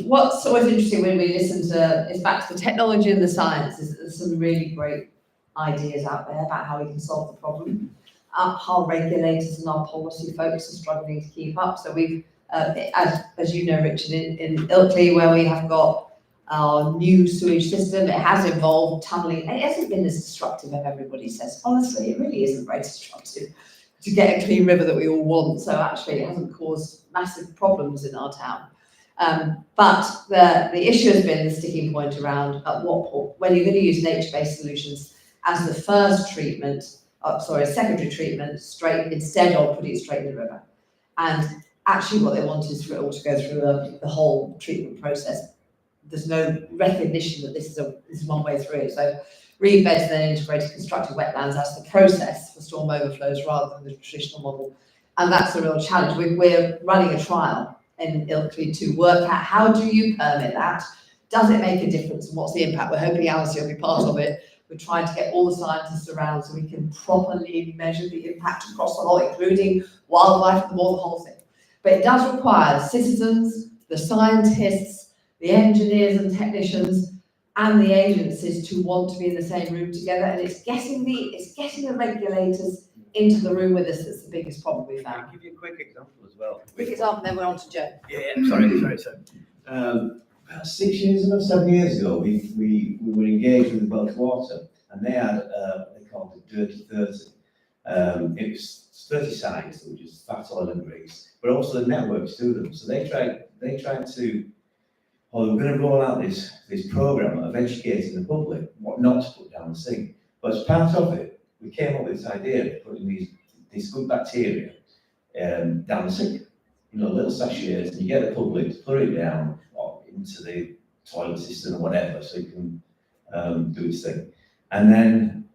what's always interesting when we listen to is back to the technology and the science. There's some really great ideas out there about how we can solve the problem. Our regulators and our policy folks are struggling to keep up. So we've, as you know, Richard, in Ilkley, where we have got our new sewage system, it has involved tunnelling. It hasn't been as destructive as everybody says. Honestly, it really isn't very destructive to get a clean river that we all want. So actually it hasn't caused massive problems in our town. But the issue has been the sticking point around at what point, when you're going to use nature-based solutions as the first treatment, secondary treatment, straight instead of putting it straight in the river. And actually what they want is for it all to go through the whole treatment process. There's no recognition that this is one way through. So reed beds and then integrated constructed wetlands as the process for storm overflows rather than the traditional model. And that's a real challenge. We're running a trial in Ilkley to work out how do you permit that? Does it make a difference and what's the impact? We're hoping Alice will be part of it. We're trying to get all the scientists around so we can properly measure the impact across the whole, including wildlife, the whole thing. But it does require citizens, the scientists, the engineers and technicians, and the agencies to want to be in the same room together. And it's getting the regulators into the room with us that's the biggest problem we found. I'll give you a quick example as well. Quick example, then we're on to Joe. Sorry. So, about 7 years ago, we were engaged with the Welsh Water, and they had they called it Dirty 30. It was 30 sites, which is fat, oil, and grease, but also the networks to them. So they tried to. Well, we're going to roll out this program of educating the public what not to put down the sink. But as part of it, we came up with this idea of putting these good bacteria down the sink. Little sachets, and you get the public to put it down, or into the toilet system or whatever, so it can do its thing. And then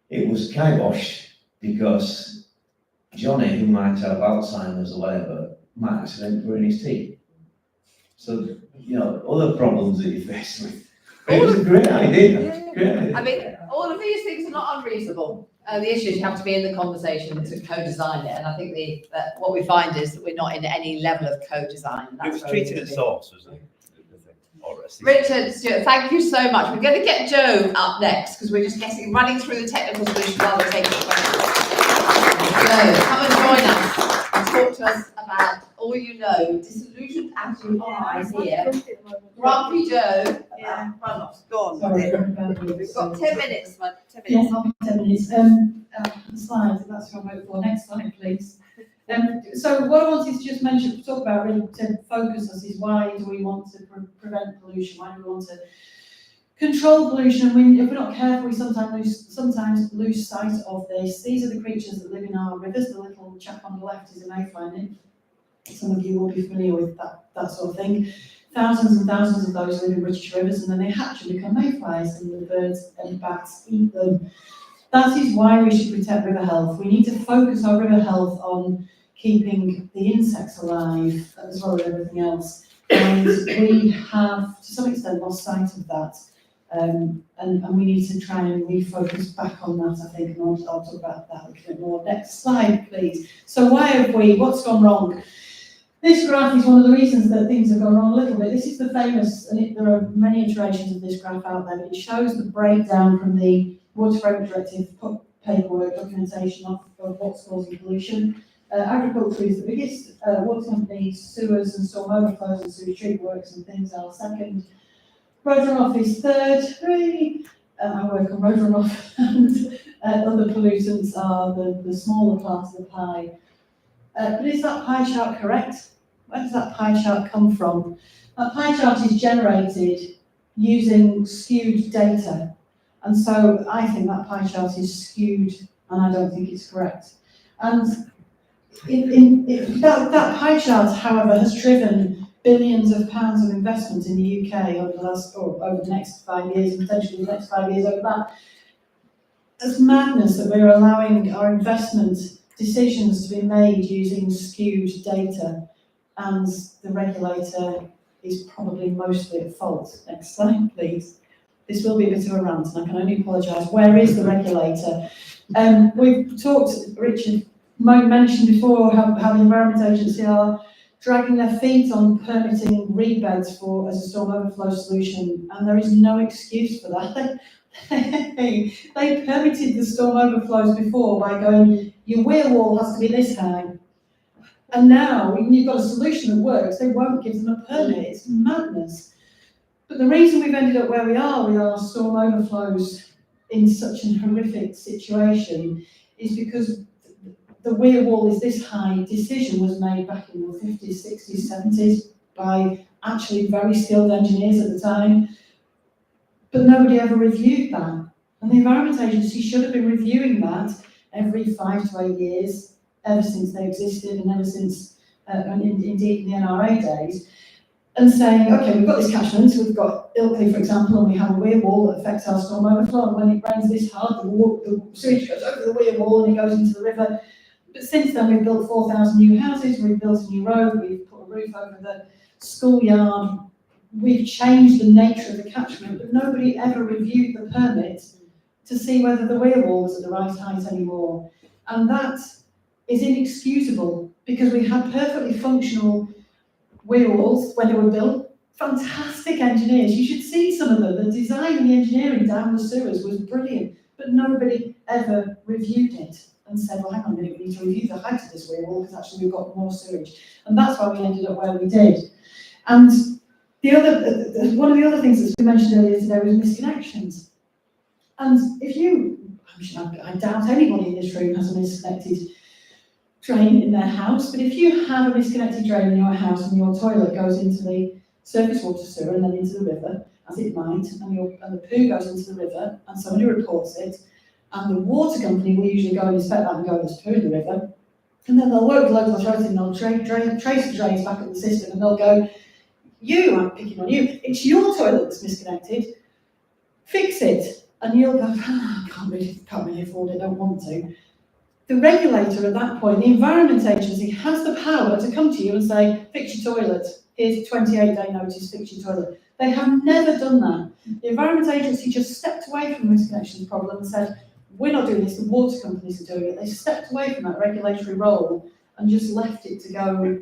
it was kiboshed because Johnny, who might have Alzheimer's or whatever, might accidentally put in his tea. So, you know, other problems that you face with. It was a great idea. Great idea. I mean, all of these things are not unreasonable. The issue is you have to be in the conversation to co-design it, and I think what we find is that we're not in any level of co-design. And It was treated as source, wasn't it? Richard, Stuart, thank you so much. We're going to get Joe up next because we're just running through the technical solution while we're taking questions. Joe, come and join us and talk to us about all you know, disillusioned as you are here. Grumpy Joe. Yeah. Run off. Go on. Sorry. We've got 10 minutes. 10 minutes. Yes, I'll be 10 minutes. Slides, that's what I vote for. Next slide, please. So what I wanted to just talk about really to focus us is why do we want to prevent pollution? Why do we want to control pollution? And if we're not careful, we sometimes lose sight of this. These are the creatures that live in our rivers. The little chap on the left is a mayfly. Some of you will be familiar with that sort of thing. Thousands and thousands of those live in British rivers, and then they hatch and become mayflies, and the birds and bats eat them. That is why we should protect river health. We need to focus our river health on keeping the insects alive as well as everything else. And we have, to some extent, lost sight of that. And we need to try and refocus back on that, I think, and I'll talk about that a little bit more. Next slide, please. So what's gone wrong? This graph is one of the reasons that things have gone wrong a little bit. This is the famous, and there are many iterations of this graph out there, but it shows the breakdown from the Water Framework Directive paperwork documentation of what's causing pollution. Agriculture is the biggest, water companies, sewers and storm overflows and sewage treatment works and things are second. Road runoff is third, really. I work on road runoff, and other pollutants are the smaller part of the pie. But is that pie chart correct? Where does that pie chart come from? That pie chart is generated using skewed data. And so I think that pie chart is skewed, and I don't think it's correct. And that pie chart, however, has driven billions of pounds of investment in the UK over the next 5 years, and potentially the next 5 years over that. It's madness that we're allowing our investment decisions to be made using skewed data, and the regulator is probably mostly at fault. Next slide, please. This will be a bit of a rant, and I can only apologise. Where is the regulator? We've talked, Richard mentioned before how the Environment Agency are dragging their feet on permitting reed beds as a storm overflow solution, and there is no excuse for that. They permitted the storm overflows before by going, your weir wall has to be this high. And now, when you've got a solution that works, they won't give them a permit. It's madness. But the reason we've ended up where we are with our storm overflows in such a horrific situation is because the weir wall is this high decision was made back in the 50s, 60s, 70s by actually very skilled engineers at the time. But nobody ever reviewed that. And the Environment Agency should have been reviewing that every 5 to 8 years, ever since they existed and ever since, and indeed in the NRA days, and saying, okay, we've got this catchment, we've got Ilkley, for example, and we have a weir wall that affects our storm overflow, and when it rains this hard, the sewage goes over the weir wall and it goes into the river. But since then, we've built 4,000 new houses, we've built a new road, we've put a roof over the schoolyard, we've changed the nature of the catchment, but nobody ever reviewed the permit to see whether the weir wall was at the right height anymore. And that is inexcusable, because we had perfectly functional weir walls when they were built. Fantastic engineers. You should see some of them. The design and the engineering down the sewers was brilliant, but nobody ever reviewed it and said, well, hang on a minute, we need to review the height of this weir wall because actually we've got more sewage. And that's why we ended up where we did. And one of the other things that's been mentioned earlier today was misconnections. And I doubt anybody in this room has a misconnected drain in their house, but if you have a misconnected drain in your house and your toilet goes into the surface water sewer and then into the river, as it might, and the poo goes into the river and somebody reports it, and the water company will usually go and inspect that and go, there's poo in the river, and then they'll work with local authority and they'll trace the drains back up the system and they'll go, I'm picking on you, it's your toilet that's misconnected, fix it. And you'll go, I can't really afford it, don't want to. The regulator at that point, the Environment Agency, has the power to come to you and say, fix your toilet, here's a 28-day notice, fix your toilet. They have never done that. The Environment Agency just stepped away from the misconnections problem and said, we're not doing this, the water companies are doing it. They stepped away from that regulatory role and just left it to go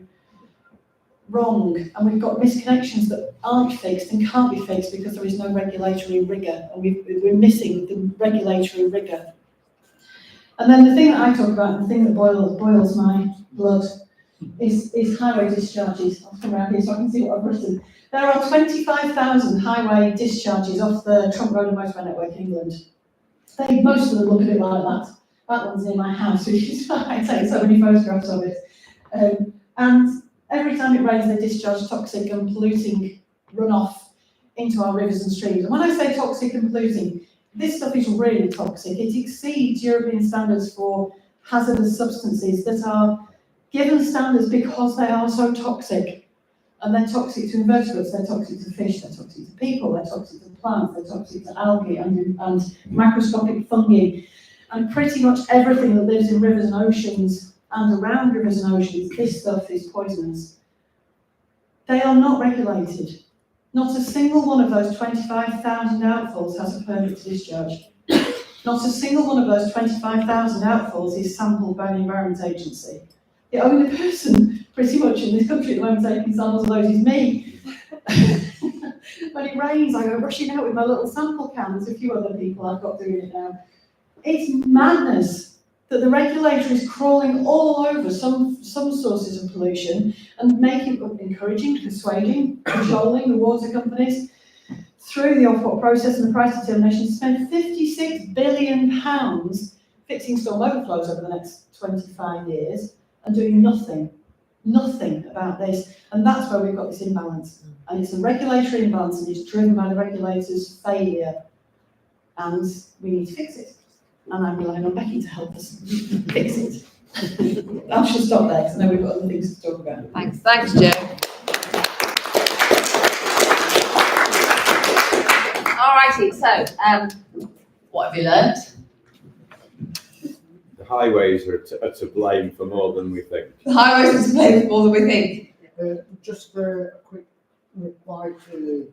wrong. And we've got misconnections that aren't fixed and can't be fixed because there is no regulatory rigour, and we're missing the regulatory rigour. And then the thing that I talk about, and the thing that boils my blood, is highway discharges. I'll come around here so I can see what I've written. There are 25,000 highway discharges off the trunk road and motorway network in England. Most of them look a bit like that. That one's near my house, which is why I take so many photographs of it. And every time it rains, they discharge toxic and polluting runoff into our rivers and streams. And when I say toxic and polluting, this stuff is really toxic. It exceeds European standards for hazardous substances that are given standards because they are so toxic. And they're toxic to invertebrates, they're toxic to fish, they're toxic to people, they're toxic to plants, they're toxic to algae and macroscopic fungi. And pretty much everything that lives in rivers and oceans and around rivers and oceans, this stuff is poisonous. They are not regulated. Not a single one of those 25,000 outfalls has a permit to discharge. Not a single one of those 25,000 outfalls is sampled by the Environment Agency. The only person pretty much in this country at the moment taking samples of those is me. When it rains, I go rushing out with my little sample can. There's a few other people I've got doing it now. It's madness that the regulator is crawling all over some sources of pollution and encouraging, persuading, controlling the water companies through the off-put process and the price determination to spend £56 billion fixing storm overflows over the next 25 years and doing nothing about this. And that's where we've got this imbalance. And it's a regulatory imbalance and it's driven by the regulator's failure. And we need to fix it. And I'm relying on Becky to help us fix it. I should stop there because I know we've got other things to talk about. Thanks, Jo. Alrighty, so what have you learnt? The highways are to blame for more than we think. The highways are to blame for more than we think. Just a quick reply to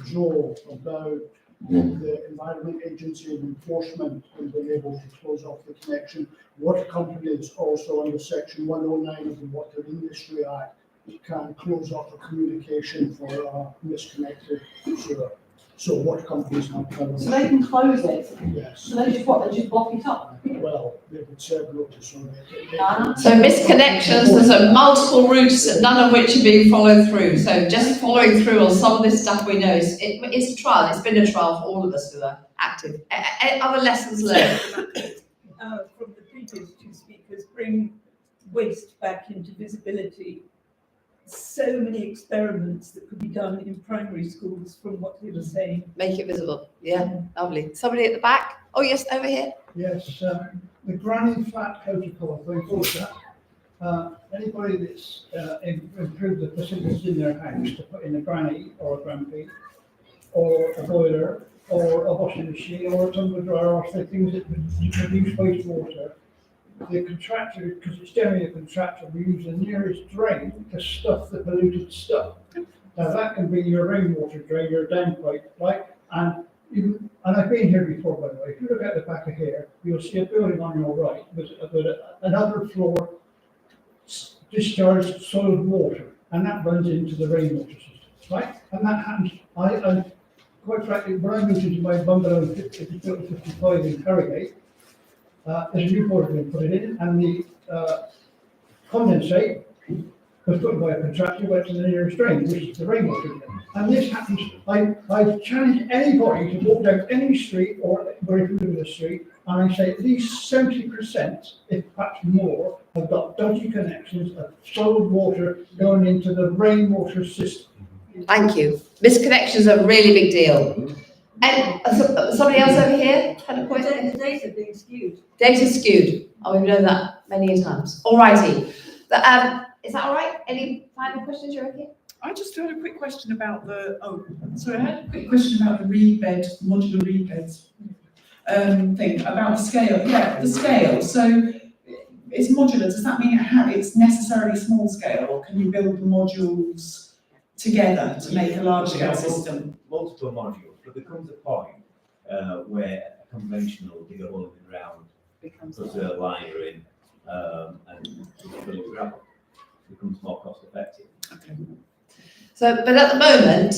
Joe about the Environment Agency and enforcement and being able to close off the connection. Water companies also under Section 109 of the Water Industry Act can close off a communication for a misconnected sewer. So water companies have covered. So they can close it? Yes. So they just what? They just block it up? Well, they would serve notice on it. So misconnections, there's multiple routes, none of which are being followed through. So just following through on some of this stuff we know, it's a trial, it's been a trial for all of us who are active. Other lessons learned? From the previous two speakers, bring waste back into visibility. So many experiments that could be done in primary schools from what they were saying. Make it visible. Yeah, lovely. Somebody at the back? Oh yes, over here. Yes, the granny flat protocol, very good. Anybody that's improved the facilities in their house to put in a granny or a grandpa or a boiler or a washing machine or a tumble dryer or things that produce wastewater, the contractor, because it's generally a contractor, we use the nearest drain to stuff the polluted stuff. Now that can be your rainwater drain, your downpipe, right? And I've been here before, by the way. If you look at the back of here, you'll see a building on your right with another floor discharged solid water, and that runs into the rainwater system, right? And that happens. I quite frankly, when I moved into my bungalow in 55 in Harrogate, there's a new boiler being put in, and the condensate was put by a contractor, went to the nearest drain, which is the rainwater drain. And this happens, I challenge anybody to walk down any street or where you live in the street, and I say at least 70%, if perhaps more, have got dodgy connections of solid water going into the rainwater system. Thank you. Misconnections are a really big deal. And somebody else over here had a point? The data being skewed. Data skewed. Oh, we've known that many times. All righty. Is that all right? Any final questions? You're okay? I just had a quick question about the, So I had a quick question about the modular reed beds thing, about the scale. Yeah, the scale. So it's modular. Does that mean it's necessarily small scale, or can you build the modules together to make a large scale system? Multiple modules, but there comes a point where a conventional dig a hole in the ground, puts a liner in, and fill it with gravel. It becomes more cost effective. So, but at the moment,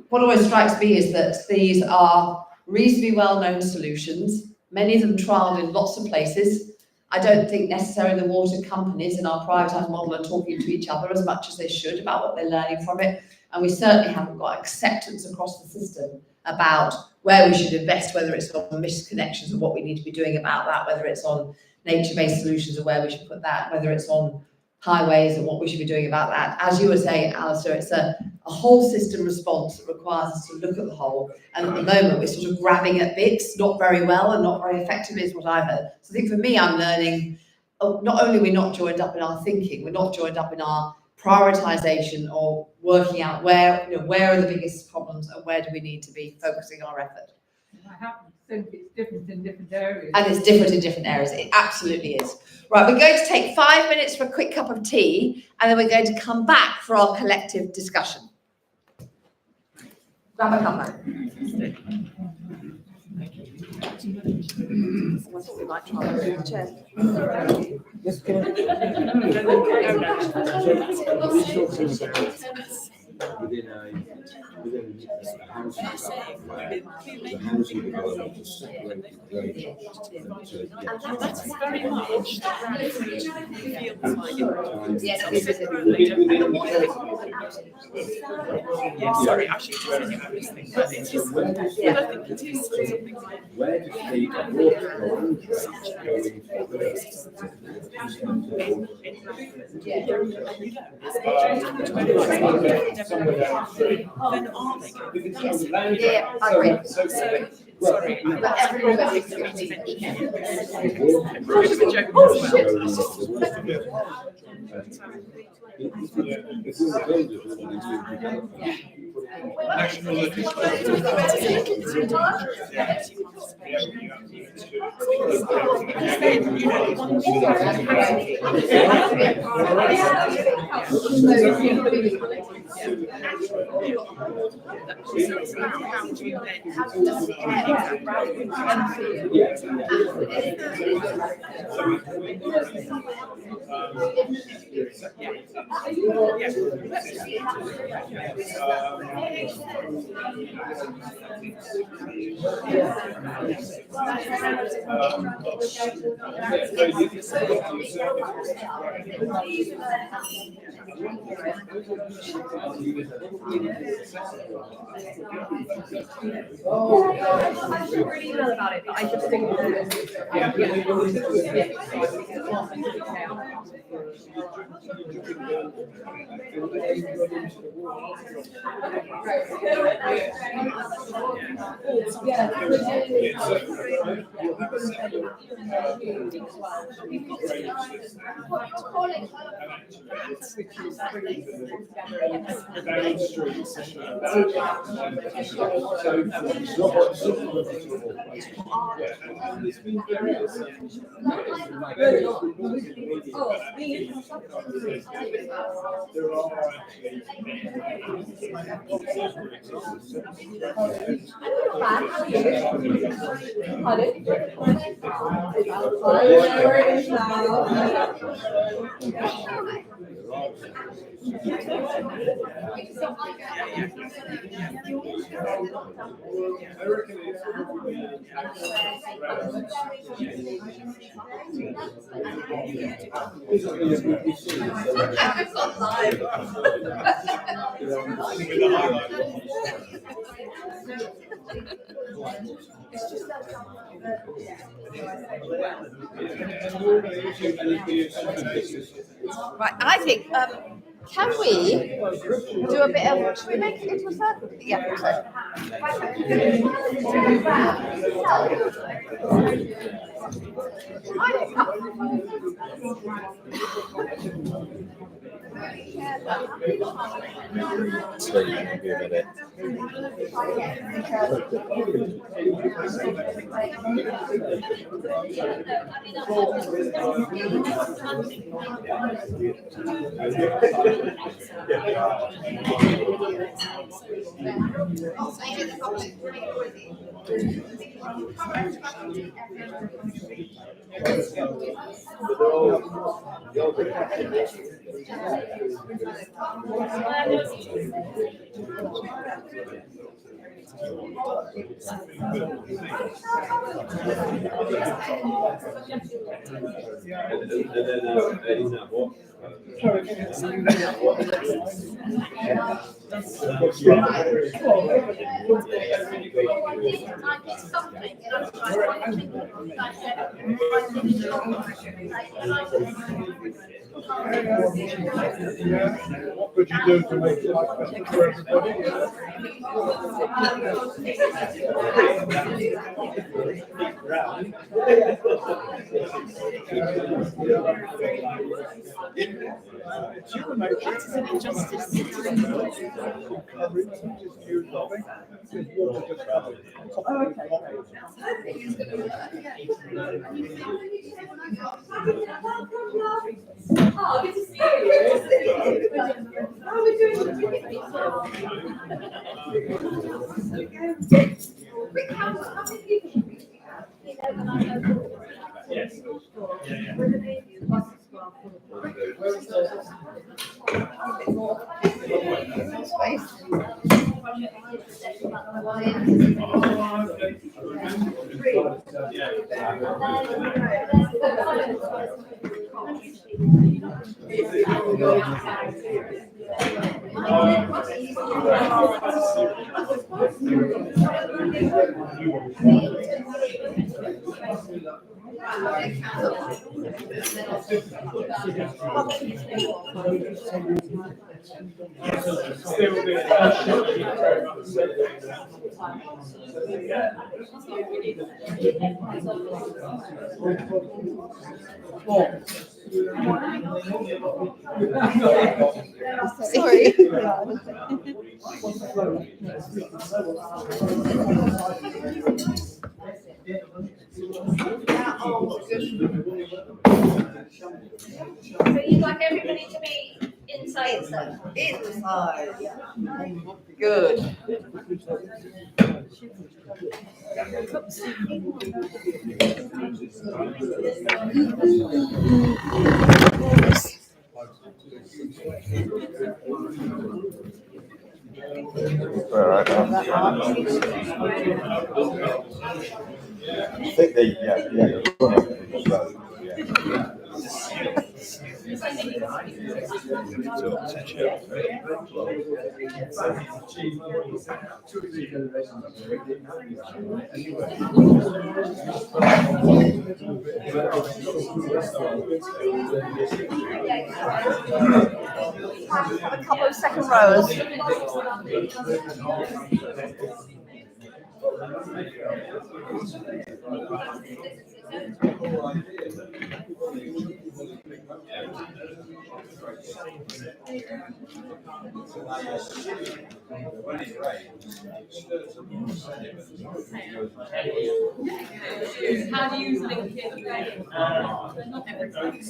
what always strikes me is that these are reasonably well-known solutions, many of them trialled in lots of places. I don't think necessarily the water companies in our privatised model are talking to each other as much as they should about what they're learning from it, and we certainly haven't got acceptance across the system about where we should invest, whether it's on missed connections and what we need to be doing about that, whether it's on nature-based solutions and where we should put that, whether it's on highways and what we should be doing about that. As you were saying, Alistair, it's a whole system response that requires us to look at the whole. And at the moment, we're sort of grabbing at bits, not very well and not very effectively is what I've heard. So I think for me, I'm learning, not only are we not joined up in our thinking, we're not joined up in our prioritisation or working out where are the biggest problems and where do we need to be focusing our effort. I happen to think it's different in different areas. And it's different in different areas. It absolutely is. Right, we're going to take 5 minutes for a quick cup of tea, and then we're going to come back for our collective discussion. Grab a cup. I thought we might try the chair. Within a housing development where the housing development is separated grade And that's very much the ground feels like Yes, sorry, I should just say I was thinking, but it is, I think it is something like where does the water going then are they going to Yeah, I agree. sorry, But everyone makes it I should really email about it, but I just think Right, I think Can we do a bit of, should we make it into a circle? Yeah, so. So you can give it What could you do to make life better for everybody? It's human nature. That is an injustice. Oh, good to see you. How are we doing? How many people? Yes. Sorry. So you'd like everybody to be inside? Inside. Good. I think they, Have a couple of second rows. How do you link it? Not everything.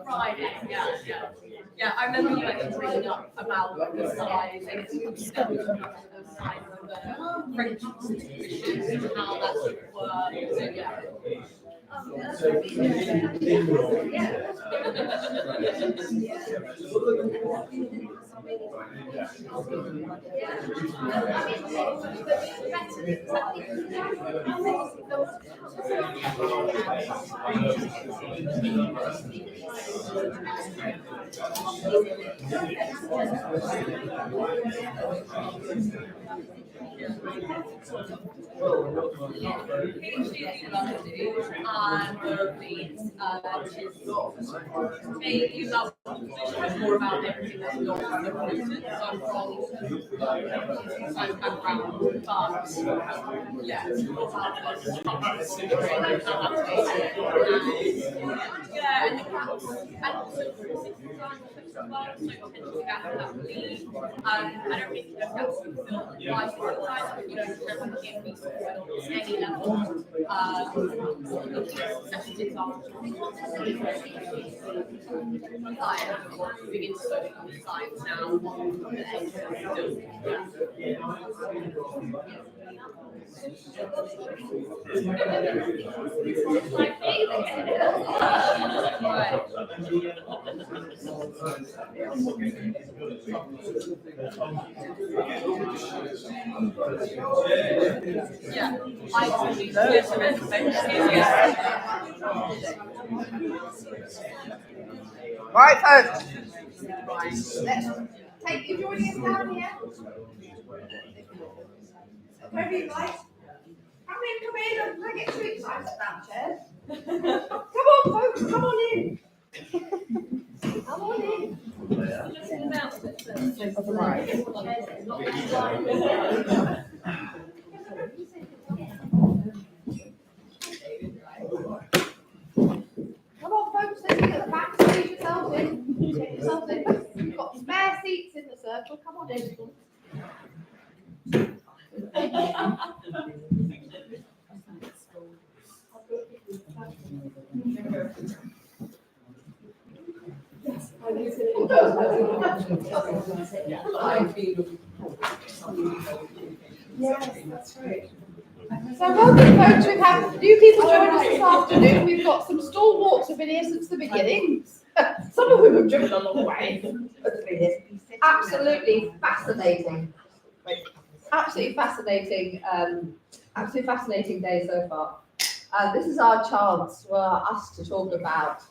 Friday, yeah, I remember you actually bringing up about the size and the size of the French institutions and how that sort of works, so yeah. Maybe about more about everything that's not recruited, so from science background, but yeah, it's more about the structure and how that's based. Yeah, and also I don't think that's applies to the size, but you don't have to give me sort of any level. Such examples. Begin to study science now. Yeah, Right, folks. Let's take your joining us down here. Wherever you like. Come in. Don't get too excited about chairs. Come on, folks. Come on in. Come on in. Come on, folks. Let's get at the back. Squeeze yourselves in. Get yourselves in. We've got spare seats in the circle. Come on in. Yes, that's right. So welcome, folks. We've had new people join us this afternoon. We've got some stalwarts who've been here since the beginning. Some of whom have driven a long way to be here. Absolutely fascinating. Absolutely fascinating day so far. This is our chance for us to talk about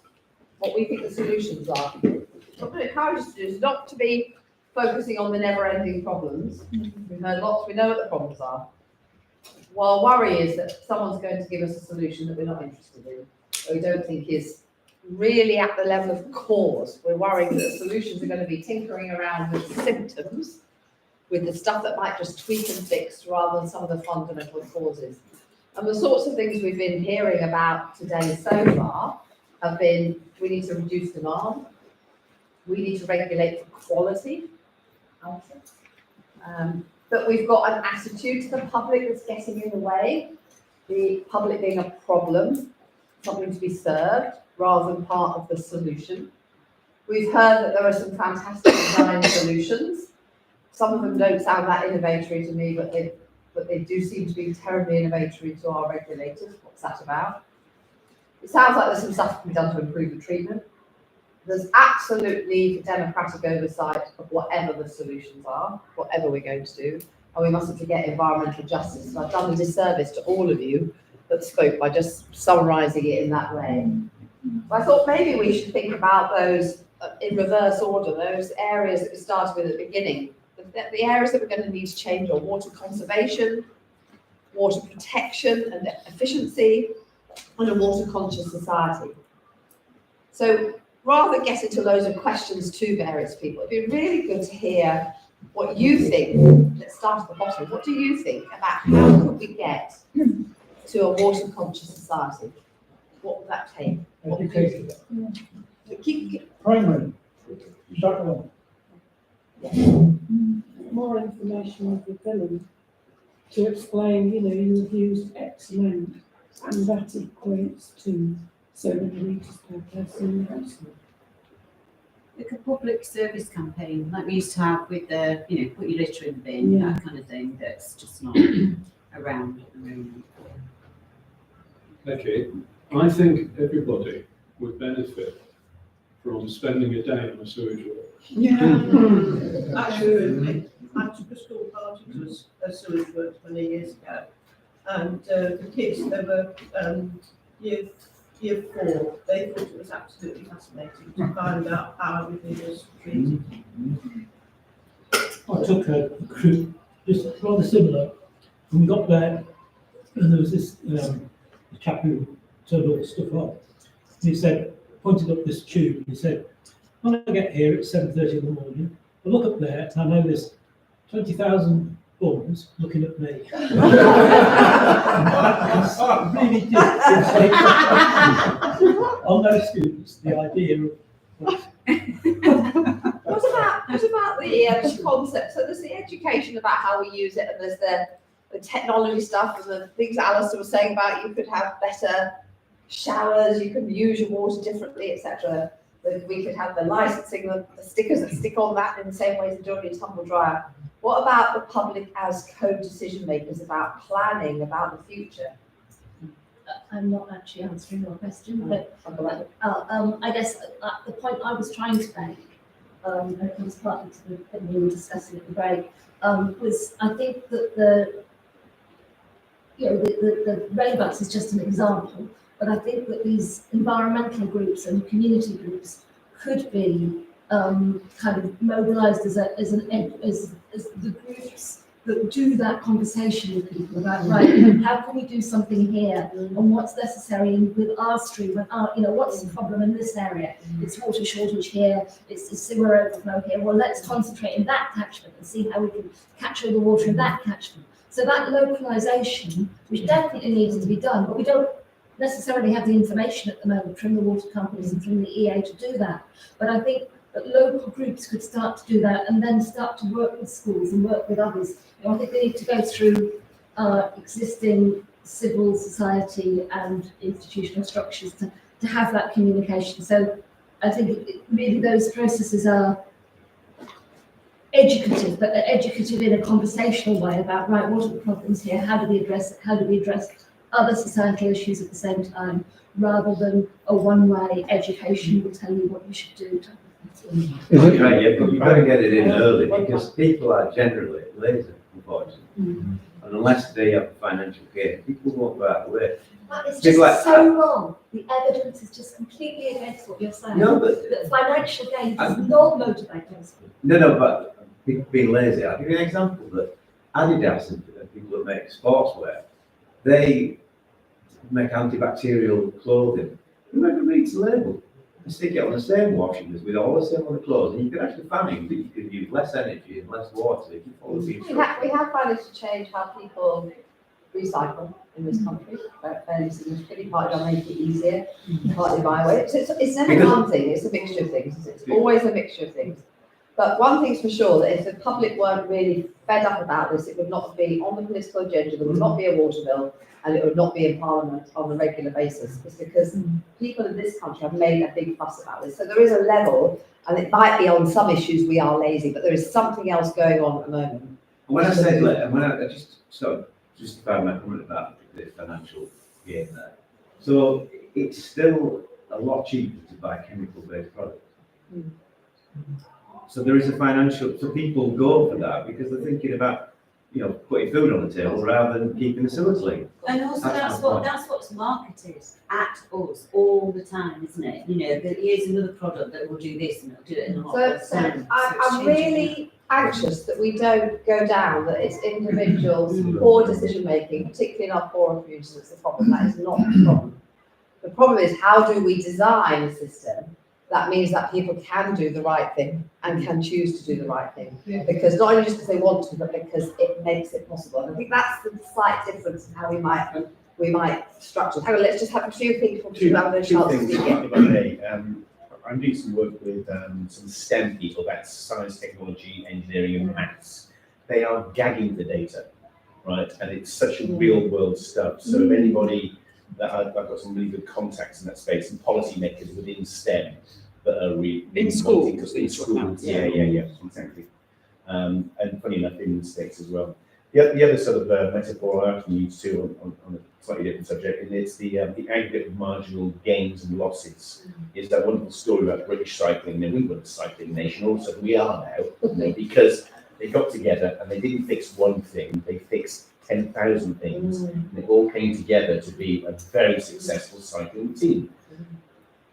what we think the solutions are. What I'm going to encourage us to do is not to be focusing on the never-ending problems. We've heard lots, we know what the problems are. While worry is that someone's going to give us a solution that we're not interested in, or we don't think is really at the level of cause. We're worrying that the solutions are going to be tinkering around with the symptoms, with the stuff that might just tweak and fix rather than some of the fundamental causes. And the sorts of things we've been hearing about today so far have been, we need to reduce demand, we need to regulate for quality, that we've got an attitude to the public that's getting in the way, the public being a problem, something to be served rather than part of the solution. We've heard that there are some fantastic design solutions. Some of them don't sound that innovatory to me, but they do seem to be terribly innovatory to our regulators. What's that about? It sounds like there's some stuff that can be done to improve the treatment. There's absolute need for democratic oversight of whatever the solutions are, whatever we're going to do. And we mustn't forget environmental justice. So I've done a disservice to all of you that spoke by just summarising it in that way. So I thought maybe we should think about those in reverse order, those areas that we started with at the beginning. The areas that we're going to need to change are water conservation, water protection and efficiency, and a water conscious society. So rather than get into loads of questions to various people, it'd be really good to hear what you think, let's start at the bottom, what do you think about how could we get to a water conscious society? What would that take? What would you Education. Primary. Start along. More information on the film to explain, you've used X amount and that equates to so many litres per person. Like a public service campaign, like we used to have with the, put your litter in the bin, that kind of thing, that's just not around at the moment. Okay, I think everybody would benefit from spending a day on a sewage walk. Actually, I took a school party to a sewage works many years ago, and the kids, they were year 4, they thought it was absolutely fascinating to find out how everything was treated. I took a group, just rather similar, and we got there, and there was this chap who turned all the stuff on. And he said, pointed up this tube, and he said, when I get here at 7:30 in the morning, I look up there, and I know there's 20,000 bums looking at me. That really did on those students, the idea of What about the concept? So there's the education about how we use it, and there's the technology stuff, and the things Alistair was saying about you could have better showers, you can use your water differently, etc. That we could have the licensing, the stickers that stick on that in the same way as they do on your tumble dryer. What about the public as co-decision makers about planning, about the future? I'm not actually answering your question, but I guess the point I was trying to make, and it comes partly to the thing we were discussing at the break, was I think that the rainbows is just an example, but I think that these environmental groups and community groups could be kind of mobilised as the groups that do that conversation with people about, right, how can we do something here, and what's necessary with our stream, and what's the problem in this area? It's water shortage here, it's sewer overflow here. Well, let's concentrate in that catchment and see how we can catch all the water in that catchment. So that localisation, which definitely needs to be done, but we don't necessarily have the information at the moment from the water companies and from the EA to do that. But I think that local groups could start to do that and then start to work with schools and work with others. I think they need to go through existing civil society and institutional structures to have that communication. So I think really those processes are educative, but they're educative in a conversational way about, right, what are the problems here? How do we address it? How do we address other societal issues at the same time, rather than a one-way education will tell you what you should do. Right, yeah, but you've got to get it in early because people are generally lazy, unfortunately. And unless they have financial gain, people won't go out of the way. That is just so wrong. The evidence is just completely against what you're saying. No, but that financial gain does not motivate those people. No, but being lazy. I'll give you an example that Adidas and people that make sportswear, they make antibacterial clothing. Whoever reads the label, they stick it on the same washing as with all the same on the clothes, and you can actually find that you can use less energy and less water if you follow the instructions. We have managed to change how people recycle in this country, fairly significantly, partly by making it easier, partly by way. So it's never one thing, it's a mixture of things. It's always a mixture of things. But one thing's for sure, that if the public weren't really fed up about this, it would not be on the political agenda, there would not be a water bill, and it would not be in Parliament on a regular basis. It's because people in this country have made a big fuss about this. So there is a level, and it might be on some issues we are lazy, but there is something else going on at the moment. And when I say, when I justify my comment about the financial gain there, so it's still a lot cheaper to buy chemical-based products. So there is a financial, so people go for that because they're thinking about, putting food on the table rather than keeping the sewers clean. And also that's what's marketed at us all the time, isn't it? That here's another product that will do this and it'll do it in a lot. So I'm really anxious that we don't go down, that it's individuals, poor decision making, particularly in our poorer communities, that's the problem. That is not the problem. The problem is, how do we design a system that means that people can do the right thing and can choose to do the right thing. Because not only just because they want to, but because it makes it possible. And I think that's the slight difference in how we might structure. Hang on, let's just have a few people to have a chance to speak. If I may, I'm doing some work with some STEM people, that's science, technology, engineering and maths. They are gagging the data, right? And it's such a real world stuff. So if anybody, that I've got some really good contacts in that space and policymakers within STEM that are in schools. In schools, yeah, exactly. And funny enough, in the States as well. The other sort of metaphor I often use too on a slightly different subject, and it's the aggregate of marginal gains and losses. Is that wonderful story about British cycling? And we were a cycling nation, also we are now, because they got together and they didn't fix one thing, they fixed 10,000 things, and it all came together to be a very successful cycling team.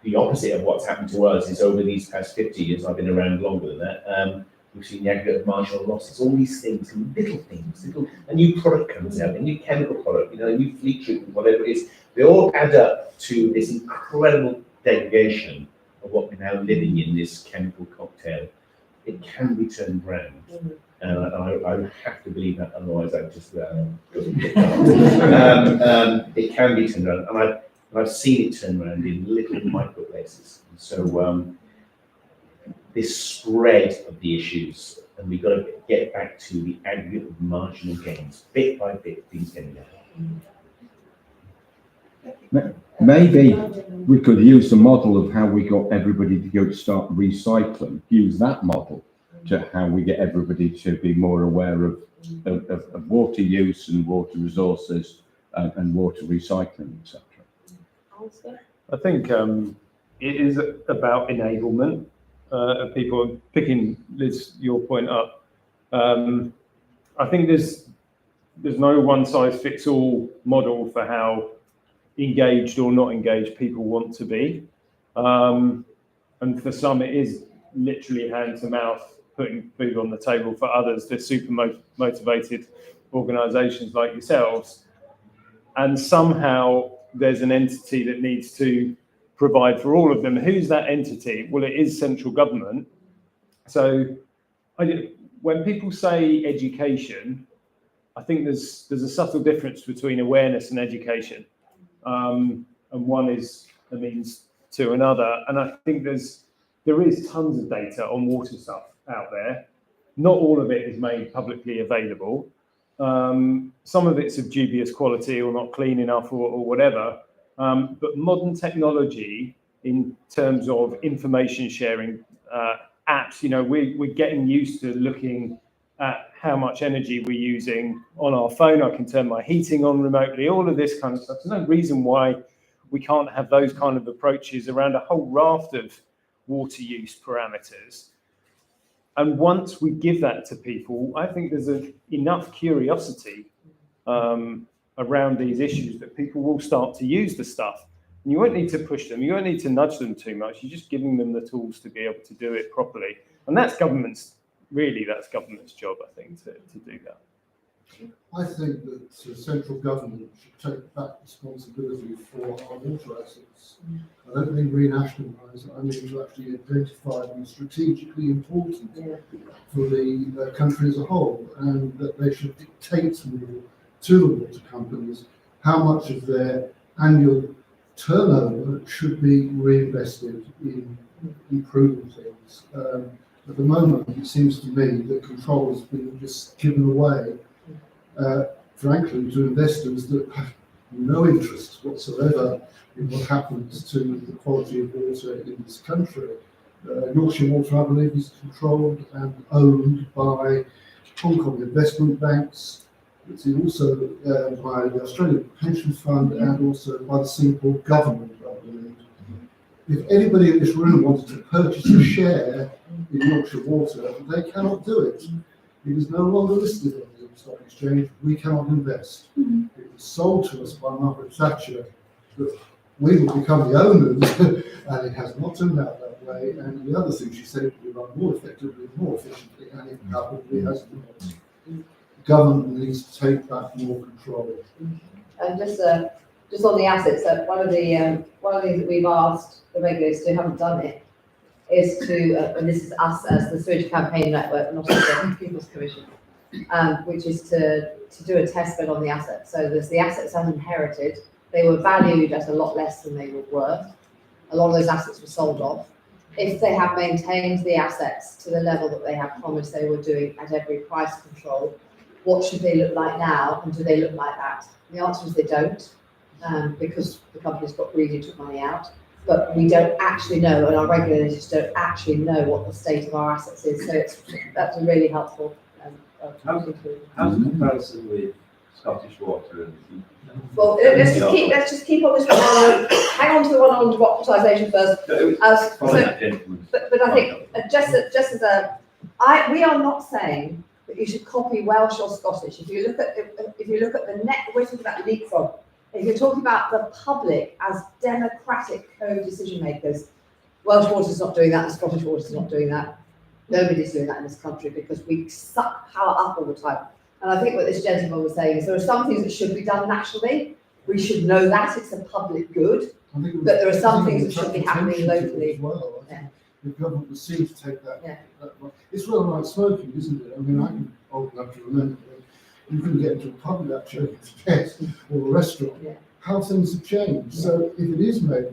The opposite of what's happened to us is over these past 50 years, I've been around longer than that, we've seen the aggregate of marginal losses, all these things, little things, a new product comes out, a new chemical product, a new fleet treatment, whatever it is, they all add up to this incredible degradation of what we're now living in, this chemical cocktail. It can be turned around. And I have to believe that, otherwise I'd just it can be turned around, and I've seen it turn around in little micro places. So this spread of the issues, and we've got to get back to the aggregate of marginal gains, bit by bit, things getting better. Maybe we could use the model of how we got everybody to go to start recycling, use that model to how we get everybody to be more aware of water use and water resources and water recycling, etc. I think it is about enablement of people. Picking Liz, your point up, I think there's no one size fits all model for how engaged or not engaged people want to be, and for some it is literally hand to mouth, putting food on the table. For others, they're super motivated organisations like yourselves, and somehow there's an entity that needs to provide for all of them. Who's that entity? Well, it is central government. So when people say education, I think there's a subtle difference between awareness and education, and one is a means to another. And I think there is tons of data on water stuff out there. Not all of it is made publicly available. Some of it's of dubious quality or not clean enough or whatever. But modern technology, in terms of information sharing apps, we're getting used to looking at how much energy we're using on our phone. I can turn my heating on remotely, all of this kind of stuff. There's no reason why we can't have those kind of approaches around a whole raft of water use parameters. And once we give that to people, I think there's enough curiosity around these issues that people will start to use the stuff. And you won't need to push them, you won't need to nudge them too much. You're just giving them the tools to be able to do it properly. And that's government's job, I think, to do that. I think that central government should take back responsibility for our water assets. I don't mean renationalise it, I mean to actually identify them as strategically important for the country as a whole, and that they should dictate more to the water companies how much of their annual turnover should be reinvested in improving things. At the moment, it seems to me that control has been just given away, frankly, to investors that have no interest whatsoever in what happens to the quality of water in this country. Yorkshire Water, I believe, is controlled and owned by Hong Kong investment banks. It's also by the Australian Pension Fund and also by the Singapore government, I believe. If anybody in this room wanted to purchase a share in Yorkshire Water, they cannot do it. It is no longer listed on the stock exchange. We cannot invest. It was sold to us by Margaret Thatcher that we would become the owners, and it has not turned out that way. And the other thing she said, it would be run more effectively, more efficiently, and it probably has not. Government needs to take back more control. And just on the assets, one of the things that we've asked the regulators to do, haven't done it, is to, and this is us as the Sewage Campaign Network, not as the People's Commission, which is to do a test bed on the assets. So there's the assets as inherited. They were valued at a lot less than they were worth. A lot of those assets were sold off. If they have maintained the assets to the level that they have promised they were doing at every price control, what should they look like now, and do they look like that? The answer is they don't, because the company's got greedy, took money out. But we don't actually know, and our regulators don't actually know what the state of our assets is. So that's a really helpful. How's the comparison with Scottish Water and? Well, let's just keep on this one. Hang on to the one on democratisation first. But I think we are not saying that you should copy Welsh or Scottish. If you look at the net, we're talking about leapfrog. If you're talking about the public as democratic co-decision makers, Welsh Water is not doing that, and Scottish Water is not doing that. Nobody's doing that in this country because we suck power up all the time. And I think what this gentleman was saying is there are some things that should be done nationally. We should know that it's a public good, but there are some things that should be happening locally. As well. I think the government would seem to take that. It's well like smoking, isn't it? I mean, I'm old enough to remember you couldn't get into a pub without choking to death or a restaurant. How things have changed. So if it is made,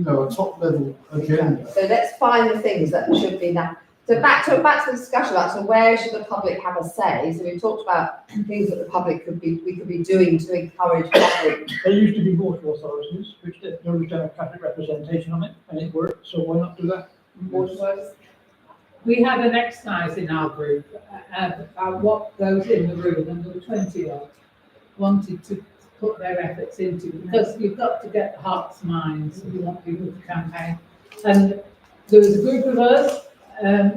a top level agenda. So let's find the things that should be now. So back to the discussion about so where should the public have a say? So we've talked about things that the public could be doing to encourage public. There used to be water authorities, which there was democratic representation on it, and it worked. So why not do that? Water authorities. We had an exercise in our group about what goes in the room, and there were 20 of wanted to put their efforts into, because you've got to get the hearts and minds, and you want people to campaign. And there was a group of us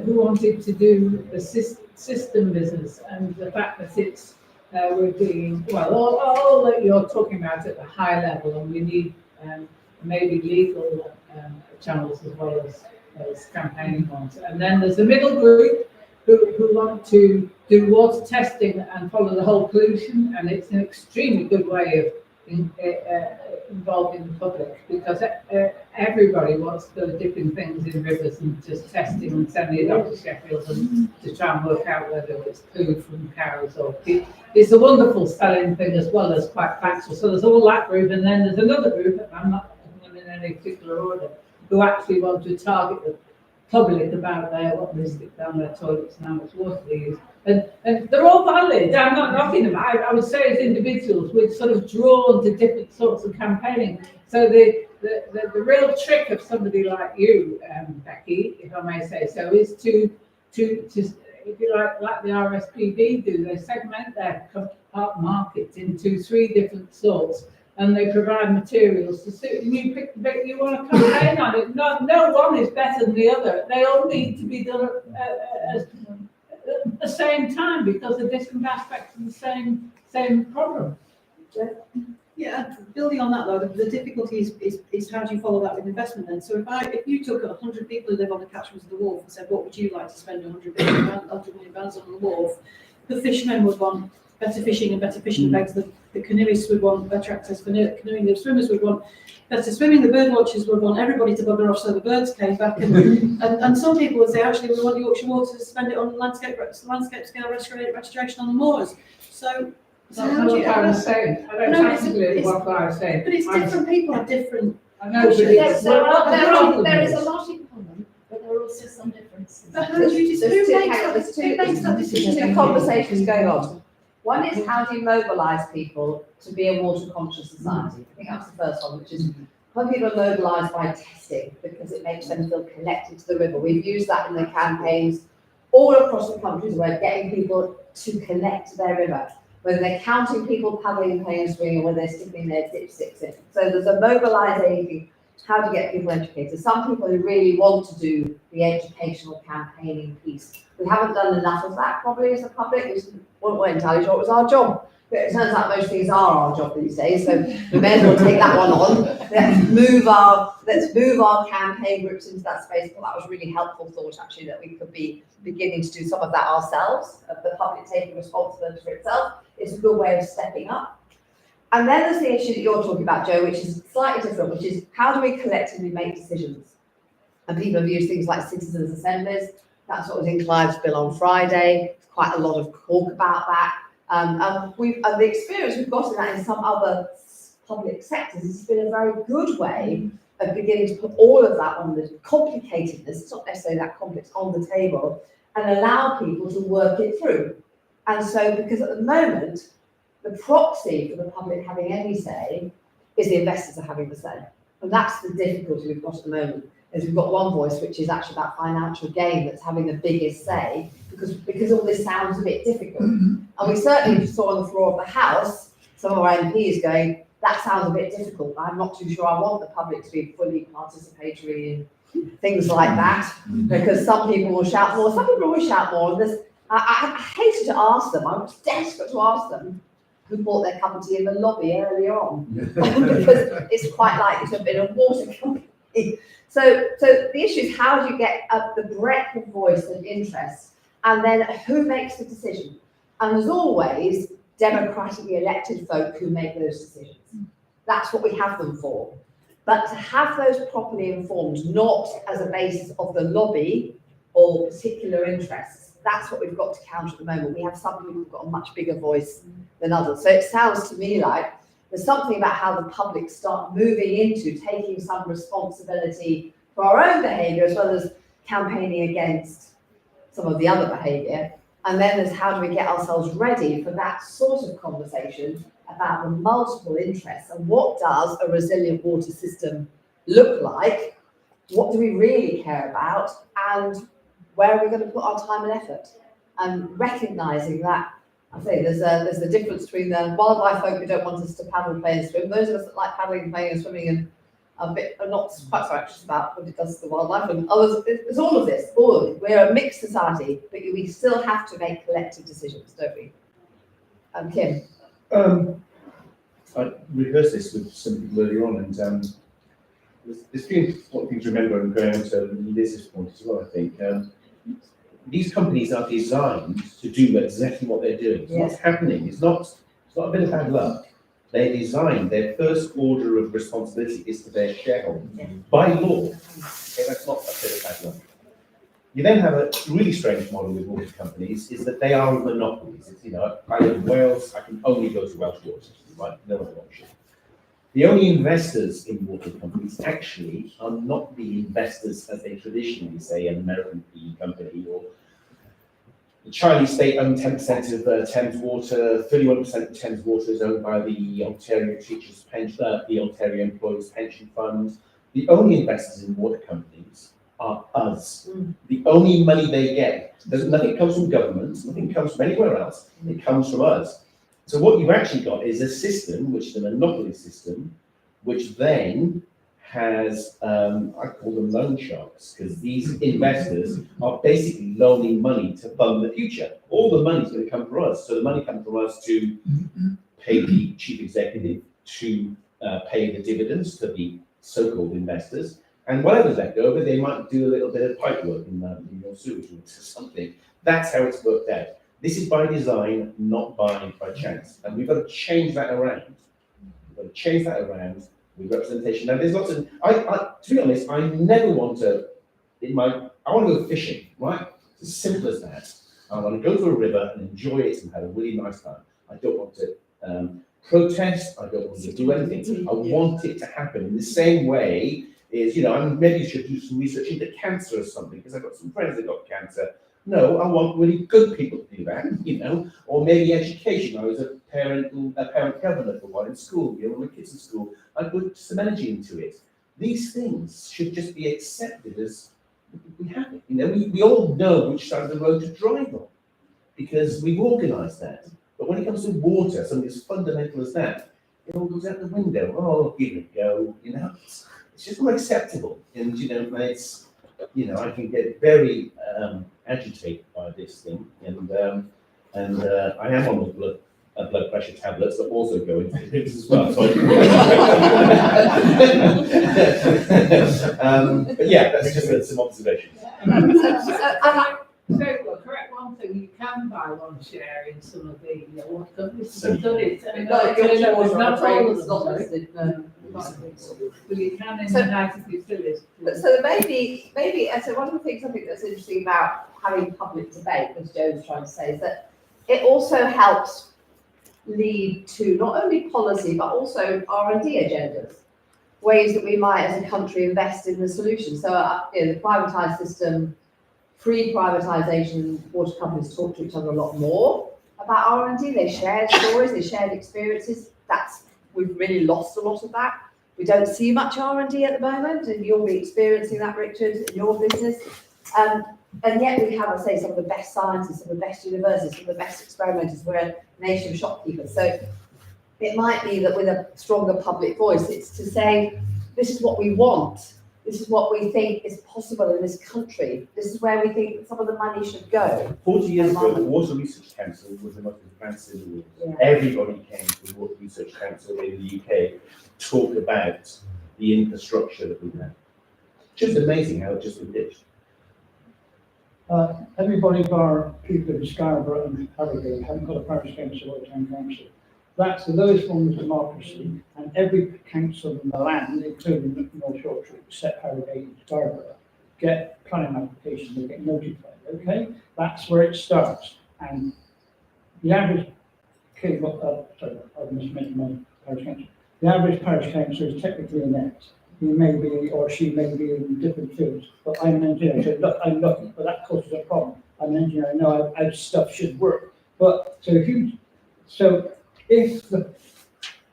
who wanted to do the system business, and the fact that it's we're doing all that you're talking about at the high level, and we need maybe legal channels as well as campaigning ones. And then there's a middle group who want to do water testing and follow the whole pollution, and it's an extremely good way of involving the public, because everybody wants to go dipping things in rivers and just testing and sending it up to Sheffield and to try and work out whether it's poo from cows or pee. It's a wonderful spelling thing as well as quite factual. So there's all that group, and then there's another group, and I'm not putting them in any particular order, who actually want to target the public about what they stick down their toilets and how much water they use. And they're all valid. I'm not knocking them. I would say as individuals, we're sort of drawn to different sorts of campaigning. So the real trick of somebody like you, Becky, if I may say so, is to if you like the RSPB do, they segment their markets into 3 different sorts, and they provide materials to suit. And you pick the bit you want to campaign on it. No one is better than the other. They all need to be done at the same time, because they're different aspects of the same problem. Yeah, building on that though, the difficulty is how do you follow that with investment then? So if you took 100 people who live on the catchment of the wharf and said, what would you like to spend 100 million pounds on the wharf? The fishermen would want better fishing and better fishing bags. The canoeists would want better access for canoeing. The swimmers would want better swimming. The bird watchers would want everybody to bugger off so the birds came back. And some people would say, actually, we want Yorkshire Water to spend it on landscape scale restoration on the moors. So how do you? I was saying. I don't exactly what I was saying. But it's different. People have different. I know, but There is a lot in common, but there are also some differences. But how do you There's two conversations going on. One is how do you mobilise people to be a water conscious society? I think that's the first one, which is when people are mobilised by testing because it makes them feel connected to the river. We've used that in the campaigns all across the country, where getting people to connect to their river, whether they're counting people paddling and playing a swing, or whether they're sticking their dipsticks in. So there's a mobilising, how to get people educated. Some people who really want to do the educational campaigning piece. We haven't done enough of that probably as a public. We weren't entirely sure it was our job. But it turns out most things are our job these days, so we may as well take that one on. Let's move our campaign groups into that space. Well, that was really helpful thought actually, that we could be beginning to do some of that ourselves, of the public taking responsibility for itself. It's a good way of stepping up. And then there's the issue that you're talking about, Joe, which is slightly different, which is how do we collectively make decisions? And people have used things like citizens' assemblies. That's what was in Clive's bill on Friday. There's quite a lot of talk about that. And the experience we've got in that in some other public sectors has been a very good way of beginning to put all of that on the complicatedness, it's not necessarily that complex, on the table, and allow people to work it through. And so, because at the moment, the proxy for the public having any say is the investors are having the say. And that's the difficulty we've got at the moment, is we've got one voice, which is actually about financial gain, that's having the biggest say, because all this sounds a bit difficult. And we certainly saw on the floor of the House, some of our MPs going, that sounds a bit difficult. I'm not too sure I want the public to be fully participatory in things like that, because some people will shout more, some people will shout more. And I hated to ask them, I was desperate to ask them who bought their cup of tea in the lobby earlier on, because it's quite likely to have been a water company. So the issue is, how do you get the breadth of voice and interest, and then who makes the decision? And there's always democratically elected folk who make those decisions. That's what we have them for. But to have those properly informed, not as a basis of the lobby or particular interests, that's what we've got to counter at the moment. We have some people who've got a much bigger voice than others. So it sounds to me like there's something about how the public start moving into taking some responsibility for our own behaviour, as well as campaigning against some of the other behaviour. And then there's how do we get ourselves ready for that sort of conversation about the multiple interests, and what does a resilient water system look like? What do we really care about? And where are we going to put our time and effort? And recognising that, I say there's a difference between the wildlife folk who don't want us to paddle, play and swim, those of us that like paddling, playing and swimming and are not quite so anxious about what it does to the wildlife, and others. It's all of this, all of it. We're a mixed society, but we still have to make collective decisions, don't we? Kim? I rehearsed this with some people earlier on, and there's a few important things to remember, and going on to Liz's point as well, I think. These companies are designed to do exactly what they're doing. So what's happening is not a bit of bad luck. They're designed, their first order of responsibility is to their shareholders. By law, that's not a bit of bad luck. You then have a really strange model with water companies, is that they are monopolies. It's, I live in Wales, I can only go to Welsh waters, right? No other option. The only investors in water companies actually are not the investors as they traditionally say, an American PE company, or the Chinese state owned 10% of Thames Water, 31% of Thames Water is owned by the Ontario Teachers Pension, the Ontario Employees Pension Fund. The only investors in water companies are us. The only money they get, nothing comes from government, nothing comes from anywhere else, it comes from us. So what you've actually got is a system, which is a monopoly system, which then has, I call them loan sharks, because these investors are basically loaning money to fund the future. All the money's going to come from us. So the money comes from us to pay the chief executive, to pay the dividends to the so-called investors, and whatever's left over, they might do a little bit of pipe work in your sewage or something. That's how it's worked out. This is by design, not by chance. And we've got to change that around. We've got to change that around with representation. Now, there's lots of, to be honest, I never want to, I want to go fishing, right? It's as simple as that. I want to go to a river and enjoy it and have a really nice time. I don't want to protest. I don't want to do anything. I want it to happen in the same way is, maybe you should do some research into cancer or something, because I've got some friends that got cancer. No, I want really good people to do that, or maybe education. I was a parent governor for a while in school, my kids in school. I put some energy into it. These things should just be accepted as we have it. We all know which side of the road to drive on, because we've organised that. But when it comes to water, something as fundamental as that, it all goes out the window. Oh, give it a go, It's just not acceptable. And, it's, I can get very agitated by this thing. And I am on the blood pressure tablets that also go into this as well. So but yeah, that's just some observations. So, correct one thing, you can buy one share in some of the water companies. So- We've done it. And Not turns your out water, it's not I'm all afraid, of it's them, not no. listed, no. But you can in So- the nicest utilities. But so maybe, and so one of the things I think that's interesting about having public debate, as Joe's trying to say, is that it also helps lead to not only policy, but also R&D agendas, ways that we might as a country invest in the solution. So, the privatised system, pre-privatisation, water companies talk to each other a lot more about R&D. They shared stories, they shared experiences. We've really lost a lot of that. We don't see much R&D at the moment, and you'll be experiencing that, Richard, in your business. And yet we have, I say, some of the best scientists, some of the best universities, some of the best experimenters. We're a nation of shopkeepers. So it might be that with a stronger public voice, it's to say, this is what we want. This is what we think is possible in this country. This is where we think some of the money should go. 40 years ago, the Water Research Council was the most advanced in the world. Yeah. Everybody came to the Water Research Council in the UK to talk about the infrastructure that we have. Just amazing how it just been ditched. Everybody bar people in Scarborough and Harrogate haven't got a parish council or a town council. That's the lowest form of democracy, and every council in the land, including North Yorkshire, except Harrogate and Scarborough, get planning applications, they get notified, okay? That's where it starts. And the average, sorry, I've mismentioned my parish council. The average parish councillor is technically inept. He may be, or she may be in different fields, but I'm an engineer, so look, I'm lucky, but that causes a problem. I'm an engineer, I know how stuff should work. But, if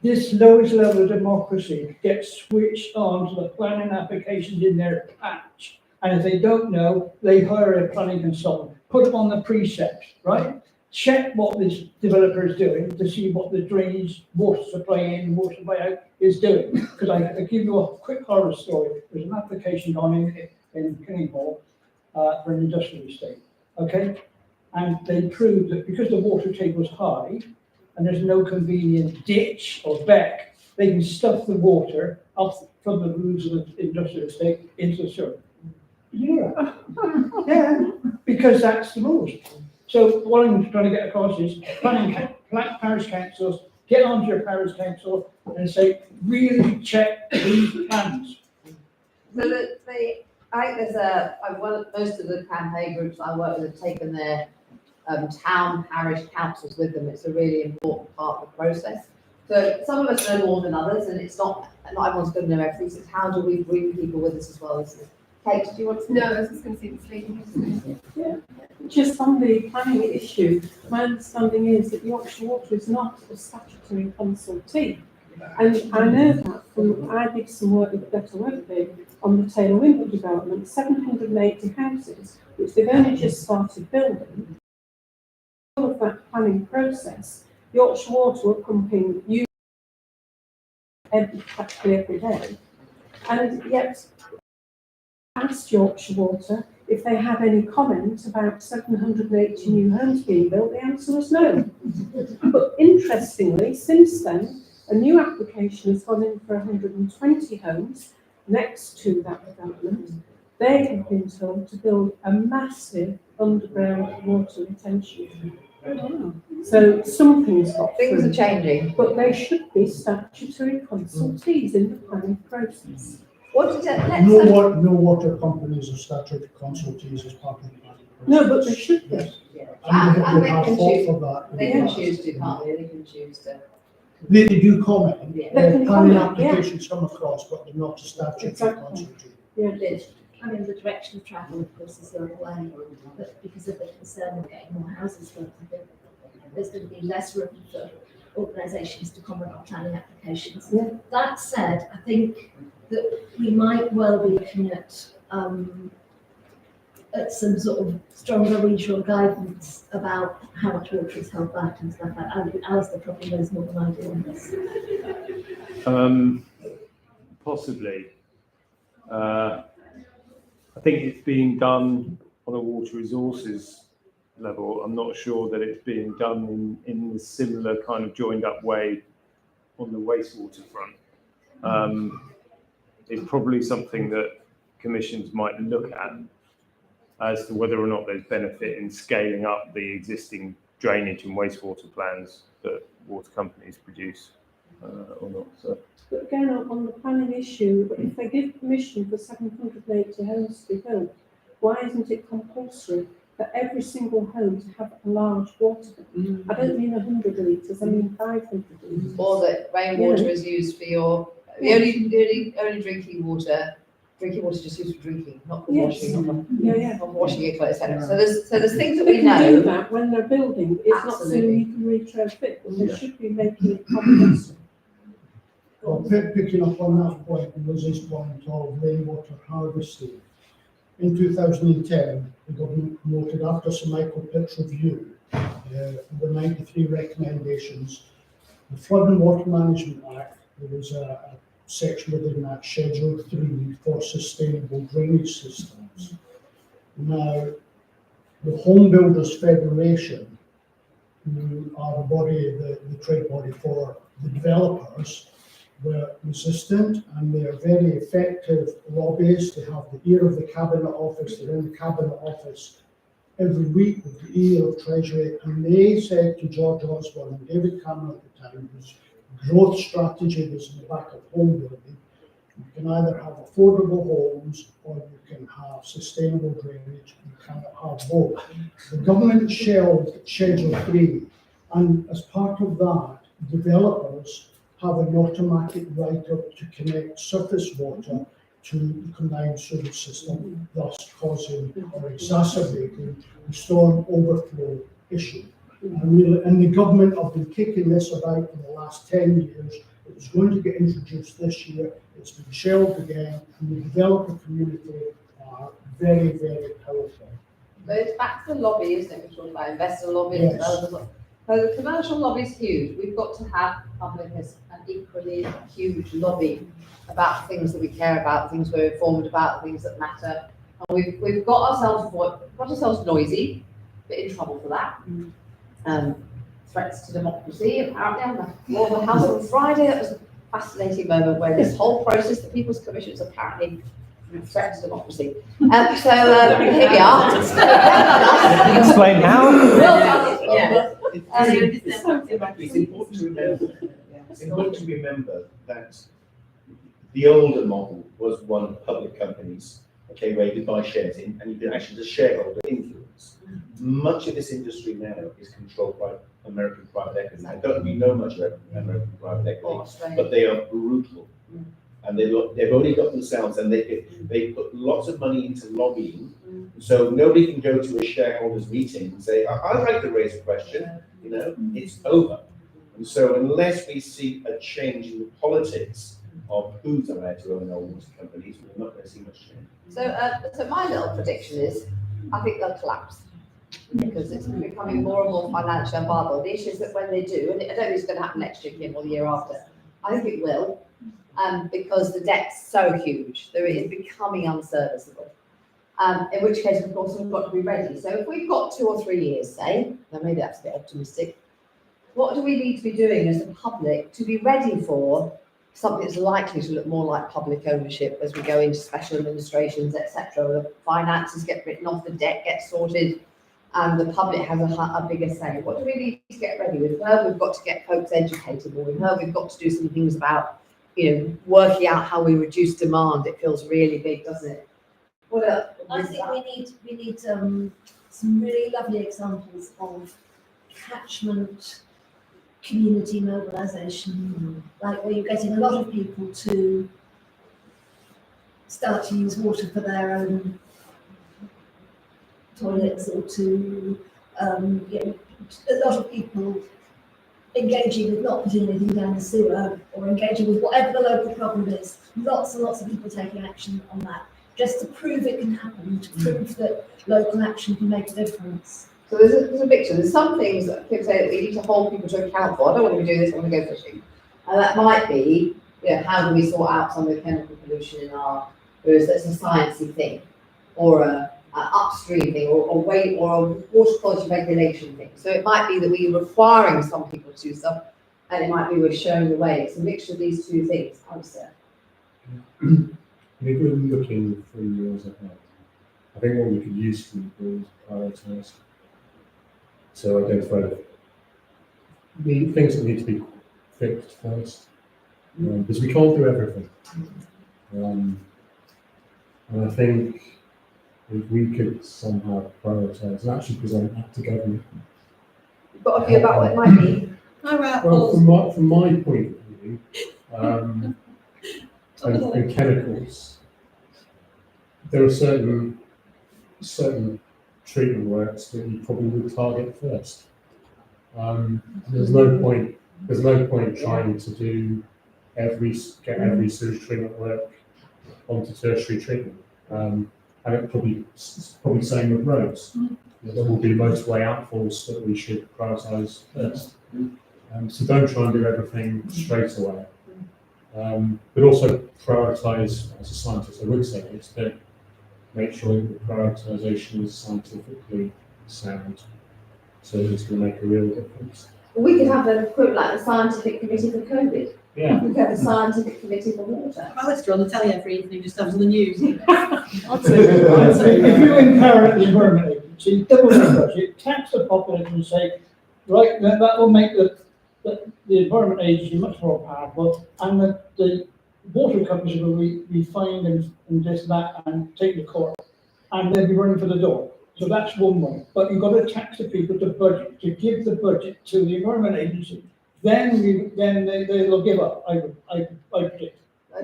this lowest level of democracy gets switched on to the planning applications in their patch, and if they don't know, they hire a planning consultant, put them on the precepts, right? Check what this developer is doing to see what the drainage, water supply in, water supply out is doing. Because I give you a quick horror story. There's an application gone in Kinninghall for an industrial estate, okay? And they proved that because the water table is high and there's no convenient ditch or beck, they can stuff the water up from the roofs of the industrial estate into the sewer. Yeah, yeah, because that's the rules. So what I'm trying to get across is parish councils, get onto your parish council and say, really check these plans. So I think most of the campaign groups I work with have taken their town parish councils with them. It's a really important part of the process. So some of us know more than others, and it's not everyone's going to know everything. So it's how do we bring people with us as well? Isn't it? Kate, do you want to? No, I was just going to say the sleeping. Yeah, just on the planning issue, my understanding is that Yorkshire Water is not a statutory consultee. And I know that from, I did some work with Better Workday on the Taylor Wimble development, 780 houses, which they've only just started building. All of that planning process, Yorkshire Water were pumping new practically every day. And yet, asked Yorkshire Water if they had any comment about 780 new homes being built. The answer was no. But interestingly, since then, a new application has gone in for 120 homes next to that development. They have been told to build a massive underground water retention. So something's got Things through. are changing. But they should be statutory consultees in the planning process. What did No water companies are statutory consultees as part of the planning process. No, but they should be. And they have fought for that. They can choose to, can't they? They can choose to. They do comment. Yeah. Planning applications come across, but they're not a statutory consultee. And in the direction of travel, of course, is the other way. But because of the concern of getting more houses built, I think there's going to be less room for organisations to comment on planning applications. Yeah. That said, I think that we might well be looking at some sort of stronger regional guidance about how much water is held back and stuff like that. Alistair probably knows more than I do on this. Possibly. I think it's being done on a water resources level. I'm not sure that it's being done in a similar kind of joined up way on the wastewater front. It's probably something that commissions might look at. as to whether or not there's benefit in scaling up the existing drainage and wastewater plans that water companies produce or not. So. But again, on the planning issue, if they give permission for 780 homes to be built, why isn't it compulsory for every single home to have a large water? I don't mean 100 litres, I mean 500 litres. Or that rainwater is used for your, the only drinking water is just used for drinking, not for washing, not for washing your clothes, etc. So there's things that we They can do know. that when they're building, it's not saying Absolutely. you can retrofit, but they should be making it compulsory. Well, picking up on that point, and Liz's point of rainwater harvesting. In 2010, the government promoted, after Sir Michael Pitt's review, the 93 recommendations, the Flood and Water Management Act. There was a section within that, Schedule 3, for sustainable drainage systems. Now, the Home Builders Federation, who are the body, the trade body for the developers, were resistant, and they are very effective lobbyists. They have the ear of the Cabinet Office. They're in the Cabinet Office every week with the ear of Treasury, and they said to George Osborne and David Cameron at the time, whose growth strategy was in the back of home building, you can either have affordable homes or you can have sustainable drainage. You cannot have both. The government shelved Schedule 3, and as part of that, developers have an automatic right up to connect surface water to the combined sewage system, thus causing or exacerbating the storm overflow issue. And the government have been kicking this about for the last 10 years. It was going to get introduced this year. It's been shelved again, and the developer community are very, very powerful. But it's back to the lobby, isn't it? We're talking about investor lobby, developers lobby. So the commercial lobby is huge. We've got to have public as an equally huge lobby about things that we care about, things we're informed about, things that matter. And we've got ourselves noisy, but in trouble for that. Threats to democracy, apparently on the floor of the House on Friday. That was a fascinating moment where this whole process, the People's Commission, is apparently threats to democracy. Here we are. Explain how. It's important to remember that the older model was one of public companies, okay, where you could buy shares in, and you could actually the shareholder influence. Much of this industry now is controlled by American private equity. I don't really know much about American private equity, but they are brutal. And they've only got themselves, and they put lots of money into lobbying, so nobody can go to a shareholders meeting and say, I'd like to raise a question, it's over. And so unless we see a change in the politics of who's allowed to own our water companies, we're not going to see much change. So my little prediction is, I think they'll collapse because it's becoming more and more financially unviable. The issue is that when they do, and I don't think it's going to happen next year, Kim, or the year after, I think it will. Because the debt's so huge, that it is becoming unserviceable. In which case, of course, we've got to be ready. So if we've got 2 or 3 years, say, then maybe that's a bit optimistic, what do we need to be doing as a public to be ready for something that's likely to look more like public ownership as we go into special administrations, etc. The finances get written off, the debt gets sorted, and the public has a bigger say. What do we need to get ready with? We've heard we've got to get folks educated more. We've heard we've got to do some things about working out how we reduce demand. It feels really big, doesn't it? What else? I think we need some really lovely examples of catchment community mobilisation, like where you're getting a lot of people to start to use water for their own toilets, or to a lot of people engaging with not putting anything down the sewer, or engaging with whatever the local problem is. Lots and lots of people taking action on that, just to prove it can happen, to prove that local action can make a difference. So there's a picture. There's some things that people say that we need to hold people to account for. I don't want to be doing this, I want to go fishing. And that might be, how do we sort out some of the chemical pollution in our rivers? That's a sciencey thing, or an upstream thing, or a water quality regulation thing. So it might be that we're requiring some people to do stuff, and it might be we're showing the way. It's a mixture of these two things, I would say. If we're looking 3 years ahead, I think what we could usefully do is prioritise. So identify the things that need to be fixed first, because we can't do everything. And I think if we could somehow prioritise and actually present that to government. Got a view about what it might be. Well, from my point of view, and chemicals, there are certain treatment works that you probably would target first. There's no point trying to get every sewage treatment work onto tertiary treatment. And it probably same with roads. There will be motorway outfalls that we should prioritise first. So don't try and do everything straight away. But also prioritise, as a scientist I would say this, but make sure that the prioritisation is scientifically sound, so that it's going to make a real difference. We could have a quote like the scientific committee for COVID. Yeah. We could have a scientific committee for water. Well, let's on the telly every evening just after the news. I'd say if you inherit the Environment Agency, double the budget, tax the population and say, right, then that will make the Environment Agency much more powerful, and the water companies will be fined and this, that, and take the court, and they'll be running for the door. So that's one way. But you've got to tax the people to budget, to give the budget to the Environment Agency. Then they'll give up, I predict.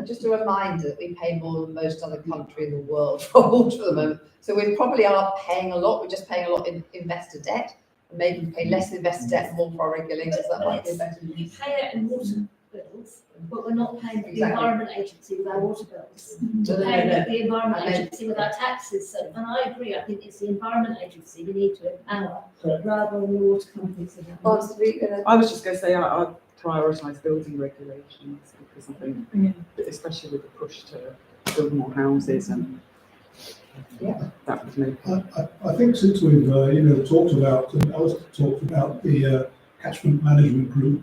Just a reminder that we pay more than most other country in the world for water at the moment. So we probably are paying a lot. We're just paying a lot in investor debt. And maybe we pay less in investor debt and more for our regulators. That might be better. We pay it in water bills, but we're not paying the Exactly. Environment Agency with our water bills. No, We're no, paying no. the Environment I meant- Agency with our taxes. So, and I agree, I think it's the Environment Agency we need to empower rather than the water companies. I was just going to say I prioritise building regulations because I think, especially with the push to build more houses and that would make. I think since we've talked about the catchment management group,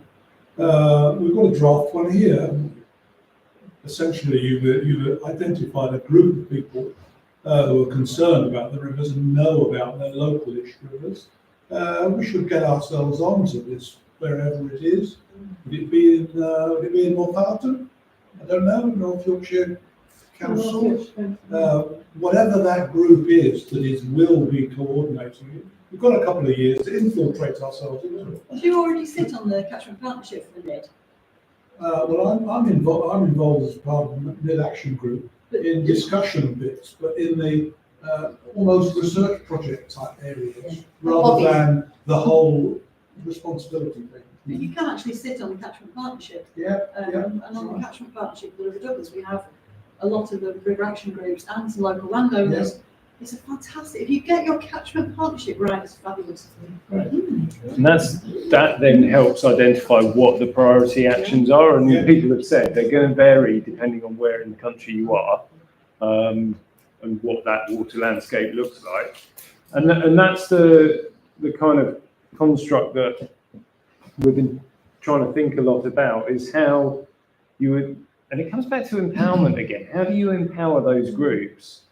we've got a draft one here. Essentially, you've identified a group of people who are concerned about the rivers and know about their local-ish rivers. We should get ourselves onto this wherever it is. Would it be in Northampton? I don't know, North Yorkshire Council. Whatever that group is that will be coordinating it. We've got a couple of years to infiltrate ourselves into it. Do you already sit on the catchment partnership for Nidd? Well, I'm involved as part of the Nidd Action Group in discussion bits, but in the almost research project type areas, rather than the whole responsibility thing. You can actually sit on the catchment partnership. And on the catchment partnership with the River Douglas, we have a lot of the river action groups and some local landowners. Yeah. It's a fantastic, if you get your catchment partnership right, it's fabulous. And that then helps identify what the priority actions are, and people have said they're going to vary depending on where in the country you are, and what that water landscape looks like. And that's the kind of construct that we've been trying to think a lot about, is how you would, and it comes back to empowerment again. How do you empower those groups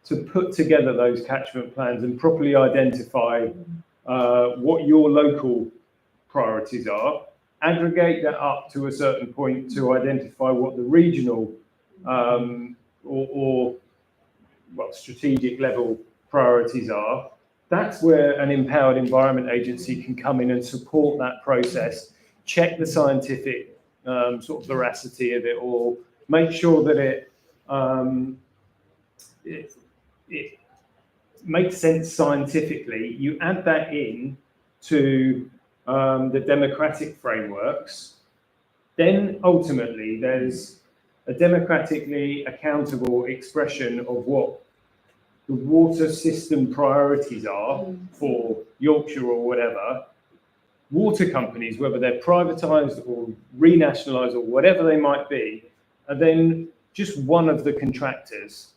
to put together those catchment plans and properly identify what your local priorities are, aggregate that up to a certain point to identify what the regional or strategic level priorities are. That's where an empowered environment agency can come in and support that process, check the scientific sort of veracity of it all, make sure that it makes sense scientifically. You add that in to the democratic frameworks, then ultimately there's a democratically accountable expression of what the water system priorities are for Yorkshire or whatever. Water companies, whether they're privatised or renationalised or whatever they might be, are then just one of the contractors,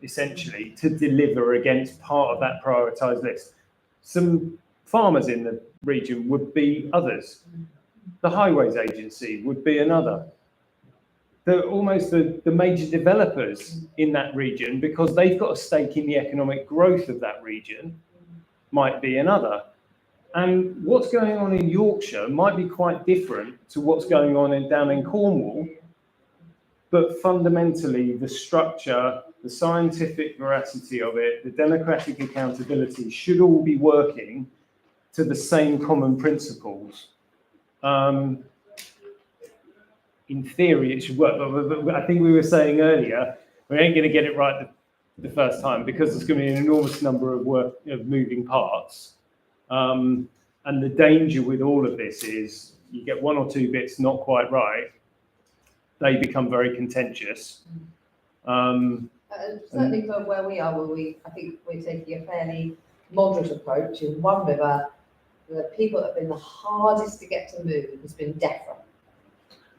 essentially, to deliver against part of that prioritised list. Some farmers in the region would be others. The Highways Agency would be another. the major developers in that region, because they've got a stake in the economic growth of that region, might be another. And what's going on in Yorkshire might be quite different to what's going on down in Cornwall, but fundamentally the structure, the scientific veracity of it, the democratic accountability should all be working to the same common principles. In theory, it should work, but I think we were saying earlier, we ain't going to get it right the first time because there's going to be an enormous number of moving parts. And the danger with all of this is you get one or two bits not quite right, they become very contentious. Certainly for where we are, I think we're taking a fairly moderate approach. In One River, the people that have been the hardest to get to move has been DEFRA.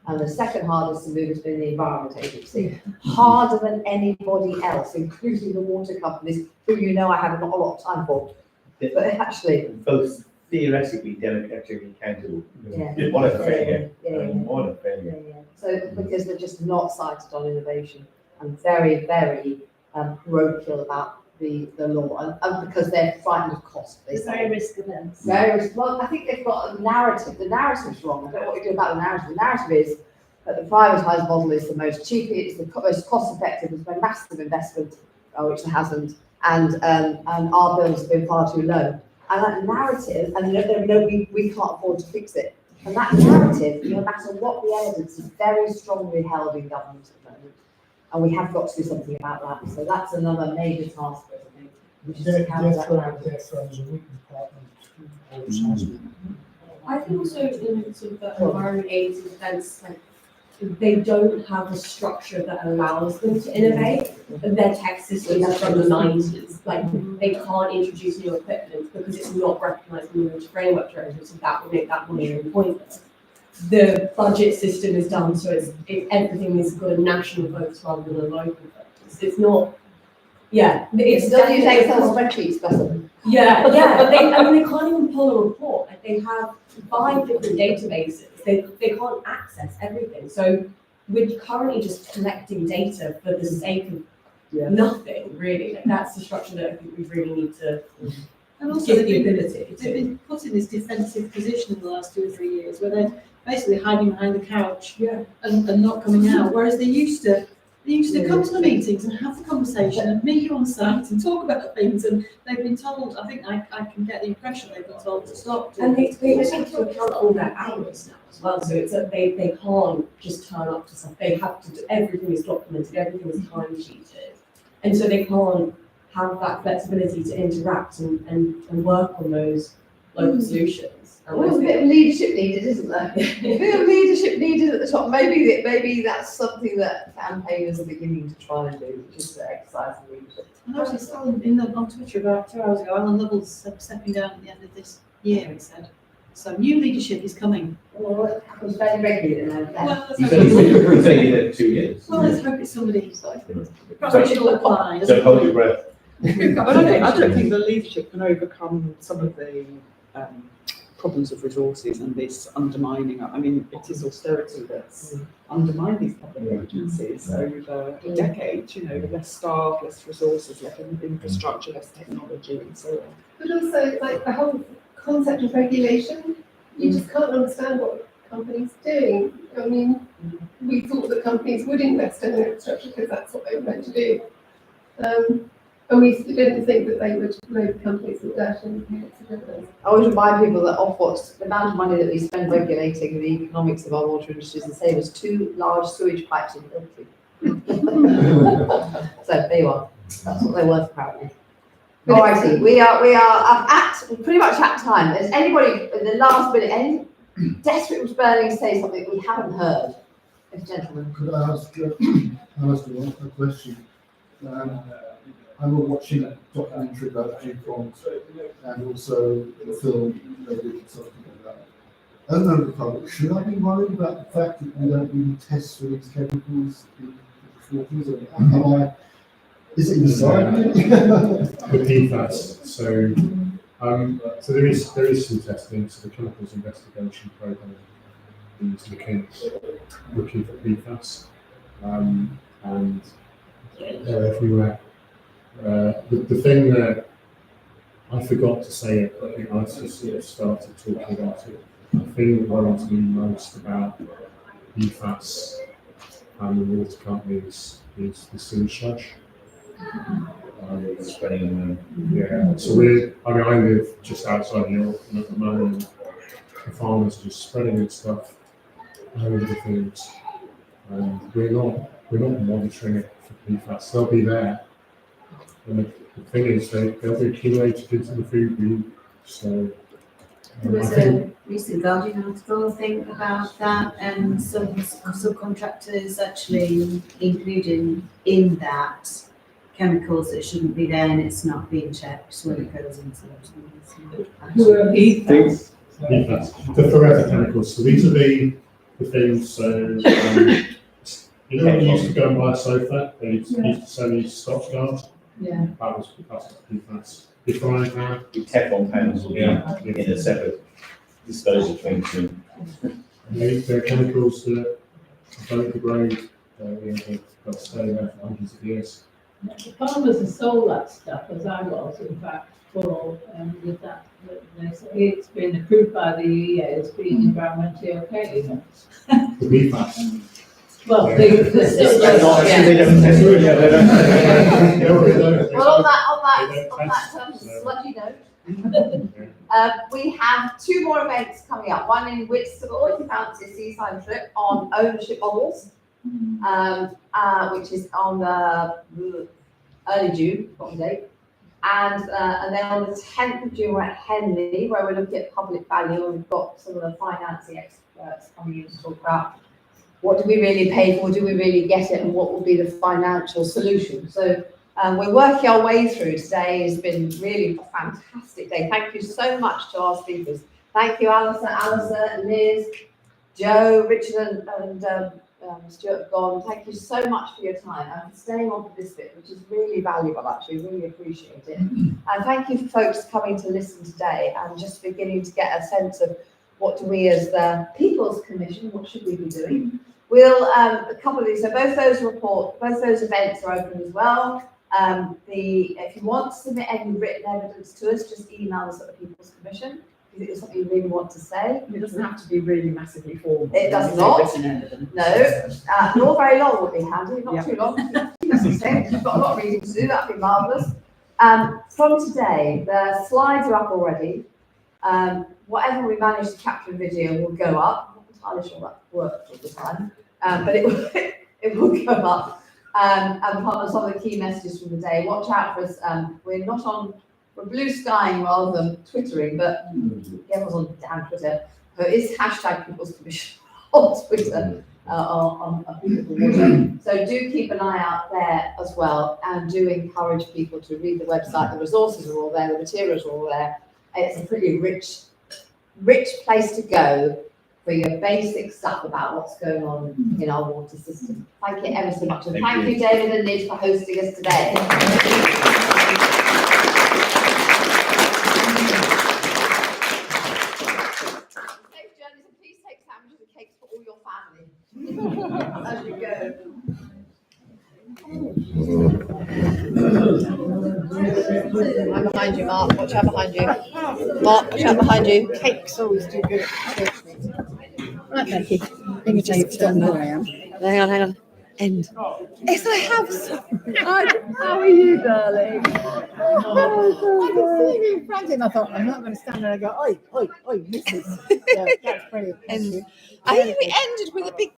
And the second hardest to move has been the Environment Agency. Harder than anybody else, including the water companies, who you know I have not a lot of time for. But actually, both theoretically democratically accountable. Yeah. What a failure. Yeah. What a failure. so because they're just not cited on innovation and very, very parochial about the law, and because they're frightened of cost. They It's very risk averse. Very risk. Well, I think they've got a narrative. The narrative's wrong. I don't know what you do about the narrative. The narrative is that the privatised model is the most cheap, it's the most cost effective, there's been massive investment, which there hasn't, and our bills have been far too low. And that narrative, and we can't afford to fix it. And that narrative, no matter what the evidence, is very strongly held in government at the moment. And we have got to do something about that. So that's another major task for us, I think, which is to counter that narrative. I think also in sort of the environment aids and defence, like they don't have a structure that allows them to innovate. Their tech systems are from the 90s. Like they can't introduce new equipment because it's not recognised in the framework directive, so that would make that monitoring pointless. The budget system is done so everything is got a national focus rather than a local focus. It's not. Yeah, it's still use Excel spreadsheets, doesn't it? Yeah. I mean, they can't even pull a report. Like they have 5 different databases. They can't access everything. So we're currently just collecting data for the sake of nothing, really. Like that's the structure that I think we really need to and also give the ability. They've been put in this defensive position in the last 2 or 3 years where they're basically hiding behind the couch and not coming out. Whereas they used to come to the meetings and have the conversation and meet you on site and talk about things, and they've been told, I think I can get the impression they've been told to stop. And they take into account all their hours now as well, so it's that they can't just turn up to stuff, they have to do, everything is documented, everything is time sheeted, and so they can't have that flexibility to interact and work on those local solutions. There's a bit of leadership needed, isn't there? A bit of leadership needed at the top. Maybe that's something that campaigners are beginning to try and do, which is to exercise leadership. And actually saw on Twitter about 2 hours ago, Alan Lovell's stepping down at the end of this year, he said. So new leadership is coming. Well, it happens very regularly now. Well, He's only there 2 years. Well, let's hope it's somebody who's like, perhaps we should apply. So hold your breath. I don't think the leadership can overcome some of the problems of resources and this undermining. I mean, it is austerity that's undermined these public agencies over decades. You know, less staff, less resources, less infrastructure, less technology, and so on. But also, like the whole concept of regulation, you just can't understand what companies are doing. I mean, we thought that companies would invest in their infrastructure because that's what they were meant to do. And we didn't think that they would load companies with debt and make a difference. I always remind people that the amount of money that we spend regulating the economics of our water industry is the same as 2 large sewage pipes in Italy. So there you are. That's what they're worth apparently. Alrighty, we are pretty much at time. Is anybody in the last minute any desperate was burning to say something we haven't heard? Yes, gentlemen. Could I ask a question? I was watching a documentary about DuPont and also the film they did something like that. As a member of the public, should I be worried about the fact that we don't really test for these chemicals in the waters? Is it inside me? The PFAS. So there is some testing. So the chemicals investigation program is looking for PFAS. and they're everywhere. The thing that I forgot to say it, but I think I just sort of started talking about it. The thing that worries me most about PFAS and the water companies is the sewage sludge. Spreading Yeah, so I live just outside York, and at the moment, the farmers are just spreading this stuff over the fields, and we're not monitoring it for PFAS. They'll be there, and the thing is, they'll be accumulated into the food we eat. So There was I think a recent Guardian article, I think, about that, and some subcontractors actually including in that chemicals that shouldn't be there, and it's not being checked when it goes into those. Who are PFAS? PFAS, the forever chemicals. So these are the things. So you know when you used to go and buy a sofa, they used to sell you Scotch guards. Yeah. That's PFAS. The frying pan. The Teflon pans will be in a separate disposal thing. They're chemicals that don't degrade. They'll stay there for hundreds of years. The farmers have sold that stuff, as I was, in fact, for with that. It's been approved by the EA as being environmentally okay. The PFAS. Well, Yeah. Well, on that sludgy note, we have two more events coming up. One in Whitstable, if you fancy a seaside trip, on ownership models, which is on the early June, got the date. And then on the 10th of June, we're at Henley, where we're looking at public value, and we've got some of the financing experts coming in to talk about what do we really pay for, do we really get it, and what will be the financial solution. So we're working our way through. Today has been really a fantastic day. Thank you so much to our speakers. Thank you, Alison, Liz, Joe, Richard, and Stuart have gone. Thank you so much for your time and staying on for this bit, which is really valuable, actually. Really appreciate it. And thank you for folks coming to listen today and just beginning to get a sense of what do we as the People's Commission, what should we be doing? We'll, a couple of these, so both those events are open as well. If you want to submit any written evidence to us, just email us at the People's Commission. If it's something you really want to say. It doesn't have to be really massively formal. It does not. No. Nor very long would be handy, not too long. That's the same. You've got a lot of reading to do, that'd be marvellous. From today, the slides are up already. Whatever we manage to capture in video will go up. I'm not entirely sure that works all the time, but it will go up. And part of some of the key messages from the day. Watch out for us. We're blue skying rather than twittering, but everyone's on damn Twitter. So it's hashtag People's Commission on Twitter. So do keep an eye out there as well, and do encourage people to read the website. The resources are all there, the materials are all there. It's a pretty rich place to go for your basic stuff about what's going on in our water system. Thank you ever so much. And thank you, David and Nidd, for hosting us today. Safe journeys, and please take sandwiches and cakes for all your family as you go. I'm behind you, Mark. Watch out behind you. Mark, watch out behind you. Cakes always do good. Right, Becky. You can just stop where I am. Hang on. End. Yes, I have. How are you, darling? I could see you in front of him. I thought, I'm not going to stand there and go, oi, missus. Yeah, that's brilliant. I think we ended with a big